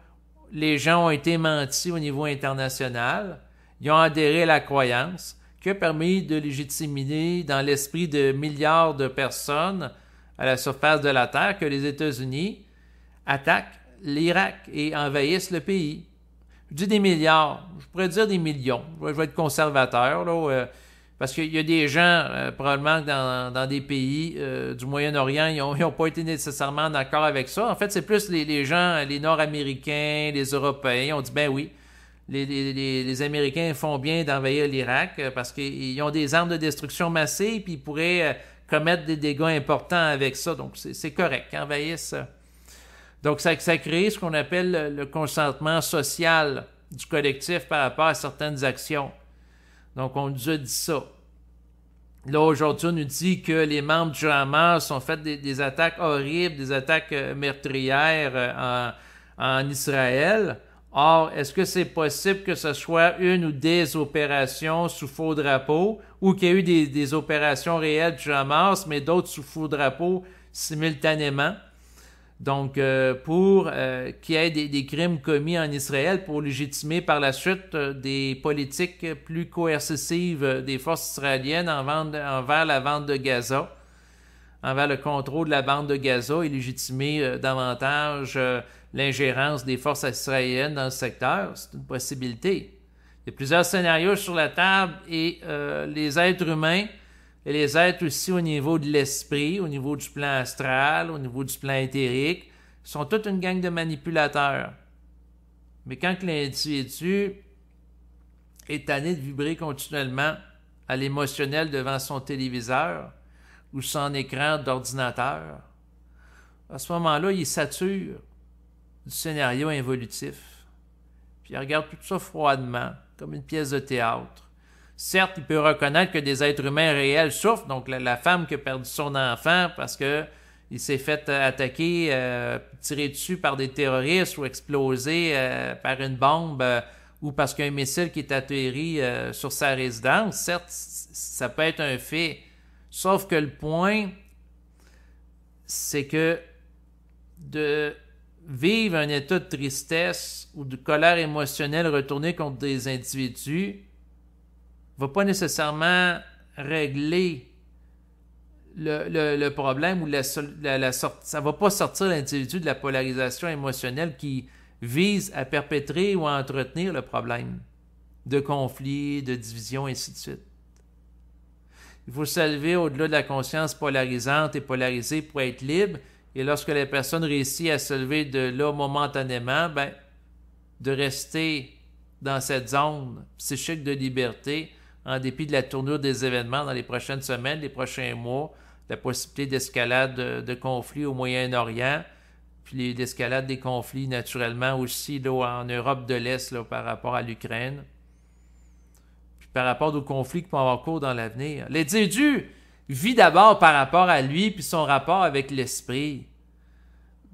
les gens ont été mentis au niveau international. Ils ont adhéré à la croyance qui a permis de légitimer dans l'esprit de milliards de personnes à la surface de la Terre que les États-Unis attaquent l'Irak et envahissent le pays. Je dis des milliards, je pourrais dire des millions. Je vais être conservateur, là, parce qu'il y a des gens, probablement dans des pays du Moyen-Orient, ils n'ont pas été nécessairement d'accord avec ça. En fait, c'est plus les gens, les Nord-Américains, les Européens, ont dit, ben oui, les Américains font bien d'envahir l'Irak parce qu'ils ont des armes de destruction massive puis ils pourraient commettre des dégâts importants avec ça. Donc, c'est correct qu'ils envahissent. Donc, ça crée ce qu'on appelle le consentement social du collectif par rapport à certaines actions. Donc, on nous a dit ça. Là, aujourd'hui, on nous dit que les membres du Hamas ont fait des attaques horribles, des attaques meurtrières en Israël. Or, est-ce que c'est possible que ce soit une ou des opérations sous faux drapeau ou qu'il y a eu des opérations réelles du Hamas, mais d'autres sous faux drapeau simultanément? Donc, pour qu'il y ait des crimes commis en Israël pour légitimer par la suite des politiques plus coercitives des forces israéliennes envers la bande de Gaza, envers le contrôle de la bande de Gaza et légitimer davantage l'ingérence des forces israéliennes dans le secteur. C'est une possibilité. Il y a plusieurs scénarios sur la table et les êtres humains et les êtres aussi au niveau de l'esprit, au niveau du plan astral, au niveau du plan éthérique, sont toute une gang de manipulateurs. Mais quand l'individu est tanné de vibrer continuellement à l'émotionnel devant son téléviseur ou son écran d'ordinateur, à ce moment-là, il sature du scénario involutif. Puis il regarde tout ça froidement, comme une pièce de théâtre. Certes, il peut reconnaître que des êtres humains réels souffrent, donc la femme qui a perdu son enfant parce que il s'est fait attaquer, tirer dessus par des terroristes ou exploser par une bombe ou parce qu'il y a un missile qui est atterri sur sa résidence. Certes, ça peut être un fait. Sauf que le point, c'est que de vivre un état de tristesse ou de colère émotionnelle retournée contre des individus ne va pas nécessairement régler le problème ou ça ne va pas sortir l'individu de la polarisation émotionnelle qui vise à perpétrer ou à entretenir le problème de conflit, de division, et ainsi de suite. Il faut s'élever au-delà de la conscience polarisante et polarisée pour être libre, et lorsque la personne réussit à se lever de là momentanément, de rester dans cette zone psychique de liberté en dépit de la tournure des événements dans les prochaines semaines, les prochains mois, la possibilité d'escalade de conflits au Moyen-Orient, puis l'escalade des conflits naturellement aussi là, en Europe de l'Est là, par rapport à l'Ukraine, puis par rapport aux conflits qui vont avoir cours dans l'avenir. L'individu vit d'abord par rapport à lui puis son rapport avec l'esprit.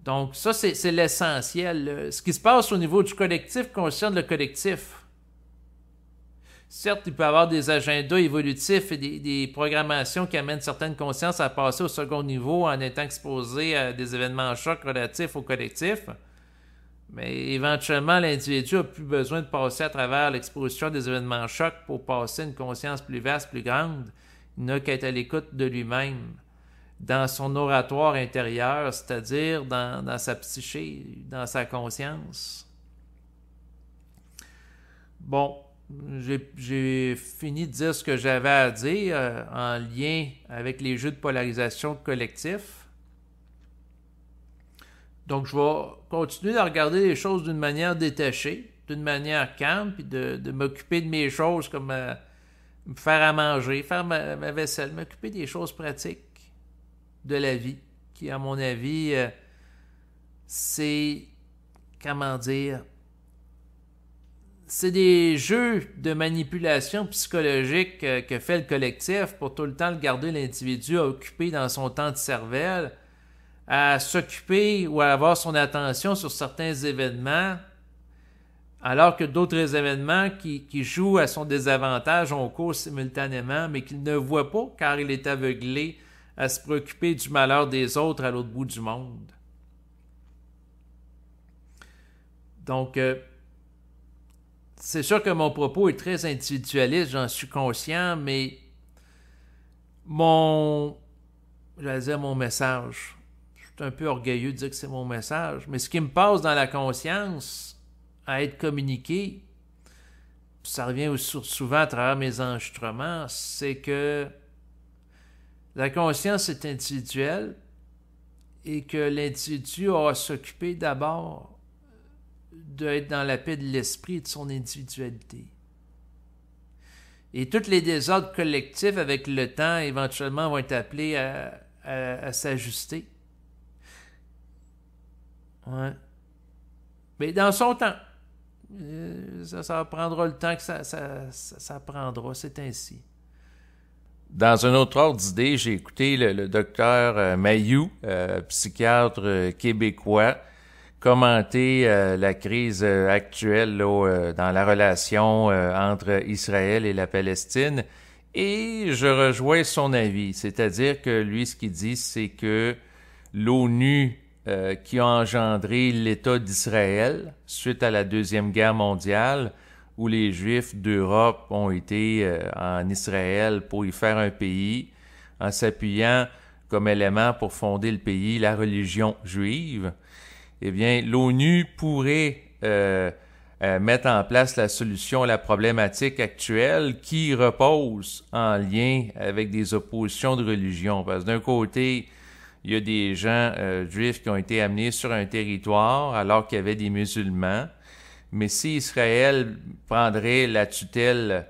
Donc ça, c'est l'essentiel. Ce qui se passe au niveau du collectif concerne le collectif. Certes, il peut y avoir des agendas évolutifs et des programmations qui amènent certaines consciences à passer au second niveau en étant exposés à des événements chocs relatifs au collectif. Mais éventuellement, l'individu n'a plus besoin de passer à travers l'exposition des événements chocs pour passer une conscience plus vaste, plus grande. Il n'a qu'à être à l'écoute de lui-même, dans son oratoire intérieur, c'est-à-dire dans sa psyché, dans sa conscience. Bon. J'ai fini de dire ce que j'avais à dire en lien avec les jeux de polarisation collectif. Donc, je vais continuer de regarder les choses d'une manière détachée, d'une manière calme, puis de m'occuper de mes choses comme me faire à manger, faire ma vaisselle, m'occuper des choses pratiques de la vie, qui, à mon avis, c'est, comment dire, c'est des jeux de manipulation psychologique que fait le collectif pour tout le temps garder l'individu occupé dans son temps de cervelle, à s'occuper ou à avoir son attention sur certains événements, alors que d'autres événements qui jouent à son désavantage ont cours simultanément, mais qu'il ne voit pas car il est aveuglé à se préoccuper du malheur des autres à l'autre bout du monde. Donc, c'est sûr que mon propos est très individualiste, j'en suis conscient, mais mon message, je suis un peu orgueilleux de dire que c'est mon message, mais ce qui me passe dans la conscience à être communiqué, ça revient aussi souvent à travers mes enregistrements, c'est que la conscience est individuelle et que l'individu a à s'occuper d'abord d'être dans la paix de l'esprit et de son individualité. Et tous les désordres collectifs avec le temps, éventuellement, vont être appelés à s'ajuster. Ouais. Mais dans son temps. Ça prendra le temps que ça prendra, c'est ainsi. Dans un autre ordre d'idée, j'ai écouté le docteur Mayou, psychiatre québécois, commenter la crise actuelle là, dans la relation entre Israël et la Palestine, et je rejoins son avis, c'est-à-dire que lui, ce qu'il dit, c'est que l'ONU qui ont engendré l'État d'Israël suite à la Deuxième Guerre mondiale, où les Juifs d'Europe ont été en Israël pour y faire un pays, en s'appuyant comme élément pour fonder le pays la religion juive. Eh bien, l'ONU pourrait mettre en place la solution à la problématique actuelle qui repose en lien avec des oppositions de religion. Parce que d'un côté, il y a des gens juifs qui ont été amenés sur un territoire alors qu'il y avait des musulmans. Mais si Israël prendrait la tutelle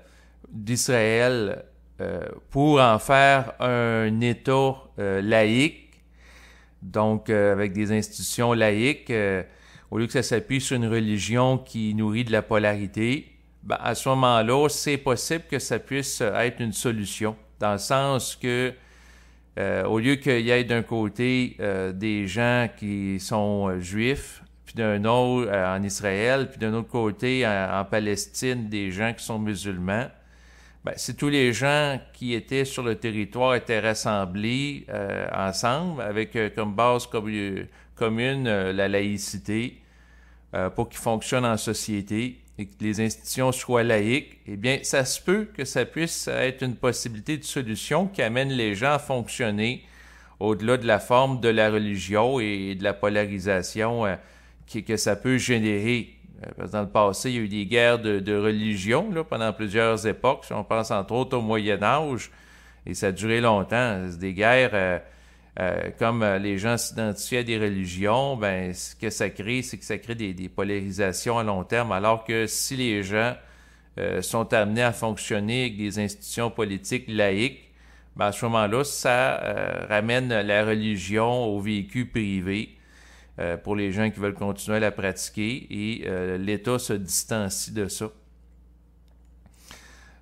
d'Israël pour en faire un État laïque, donc avec des institutions laïques, au lieu que ça s'appuie sur une religion qui nourrit de la polarité, ben, à ce moment-là, c'est possible que ça puisse être une solution, dans le sens que au lieu qu'il y ait d'un côté des gens qui sont juifs, puis d'un autre en Israël, puis d'un autre côté en Palestine, des gens qui sont musulmans, ben, si tous les gens qui étaient sur le territoire étaient rassemblés ensemble, avec comme base commune la laïcité, pour qu'ils fonctionnent en société et que les institutions soient laïques, eh bien, ça se peut que ça puisse être une possibilité de solution qui amène les gens à fonctionner au-delà de la forme de la religion et de la polarisation que ça peut générer. Parce que dans le passé, il y a eu des guerres de religion là, pendant plusieurs époques. Si on pense entre autres au Moyen Âge, et ça a duré longtemps. C'est des guerres, comme les gens s'identifient à des religions, ben ce que ça crée, c'est que ça crée des polarisations à long terme, alors que si les gens sont amenés à fonctionner avec des institutions politiques laïques, ben à ce moment-là, ça ramène la religion au véhicule privé. Pour les gens qui veulent continuer à la pratiquer et l'État se distancie de ça.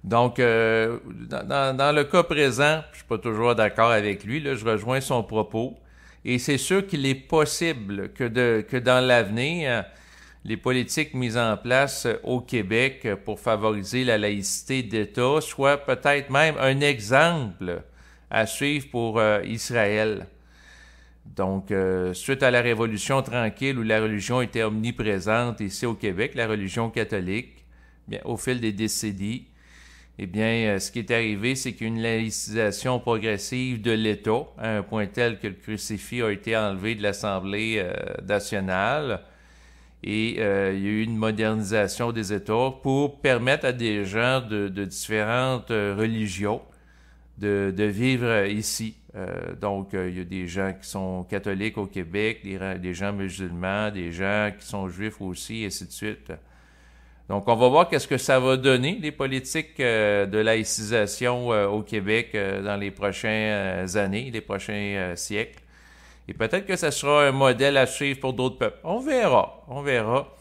Donc, dans le cas présent, je ne suis pas toujours d'accord avec lui, là, je rejoins son propos, et c'est sûr qu'il est possible que dans l'avenir, les politiques mises en place au Québec pour favoriser la laïcité d'État soient peut-être même un exemple à suivre pour Israël. Donc, suite à la Révolution tranquille où la religion était omniprésente ici au Québec, la religion catholique, bien, au fil des décennies, eh bien, ce qui est arrivé, c'est qu'il y a une laïcisation progressive de l'État, à un point tel que le crucifix a été enlevé de l'Assemblée nationale, et il y a eu une modernisation des États pour permettre à des gens de différentes religions de vivre ici. Donc, il y a des gens qui sont catholiques au Québec, des gens musulmans, des gens qui sont juifs aussi, et ainsi de suite. Donc, on va voir qu'est-ce que ça va donner, les politiques de laïcisation au Québec dans les prochaines années, les prochains siècles. Et peut-être que ça sera un modèle à suivre pour d'autres peuples. On verra, on verra.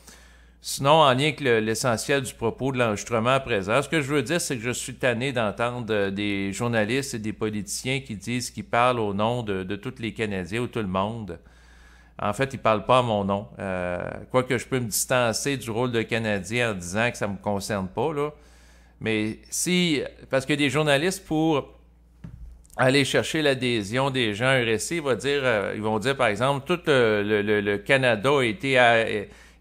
Sinon, en lien avec l'essentiel du propos de l'enregistrement à présent, ce que je veux dire, c'est que je suis tanné d'entendre des journalistes et des politiciens qui disent qu'ils parlent au nom de tous les Canadiens ou tout le monde. En fait, ils ne parlent pas à mon nom. Quoique je peux me distancer du rôle de Canadien en disant que ça ne me concerne pas, là. Mais si, parce que des journalistes, pour aller chercher l'adhésion des gens à un récit, ils vont dire, par exemple, tout le Canada a été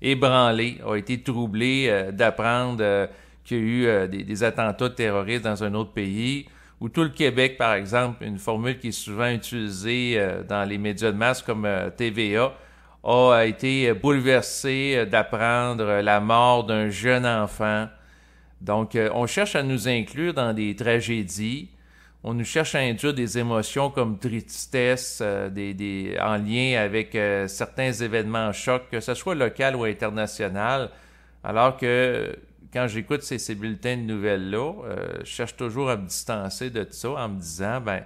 ébranlé, a été troublé d'apprendre qu'il y a eu des attentats terroristes dans un autre pays, ou tout le Québec, par exemple, une formule qui est souvent utilisée dans les médias de masse comme TVA, a été bouleversé d'apprendre la mort d'un jeune enfant. Donc, on cherche à nous inclure dans des tragédies. On nous cherche à induire des émotions comme tristesse, en lien avec certains événements chocs, que ce soit local ou international, alors que quand j'écoute ces bulletins de nouvelles-là, je cherche toujours à me distancer de ça en me disant, ben,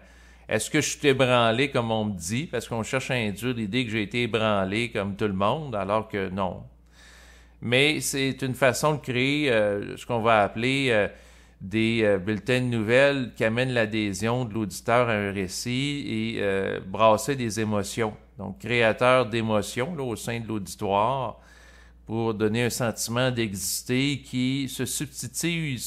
est-ce que je suis ébranlé comme on me dit? Parce qu'on cherche à induire l'idée que j'ai été ébranlé comme tout le monde, alors que non. Mais c'est une façon de créer ce qu'on va appeler des bulletins de nouvelles qui amènent l'adhésion de l'auditeur à un récit et brasser des émotions. Donc, créateur d'émotions là, au sein de l'auditoire pour donner un sentiment d'exister qui se substitue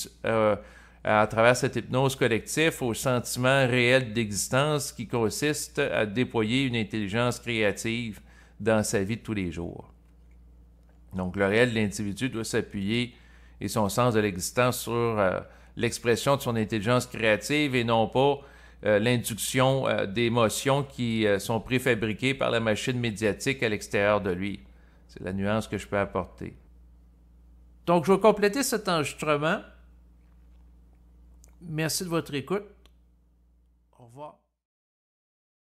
à travers cette hypnose collective au sentiment réel d'existence qui consiste à déployer une intelligence créative dans sa vie de tous les jours. Donc, le réel de l'individu doit s'appuyer et son sens de l'existence sur l'expression de son intelligence créative et non pas l'induction d'émotions qui sont préfabriquées par la machine médiatique à l'extérieur de lui. C'est la nuance que je peux apporter. Donc, je vais compléter cet enregistrement. Merci de votre écoute. Au revoir.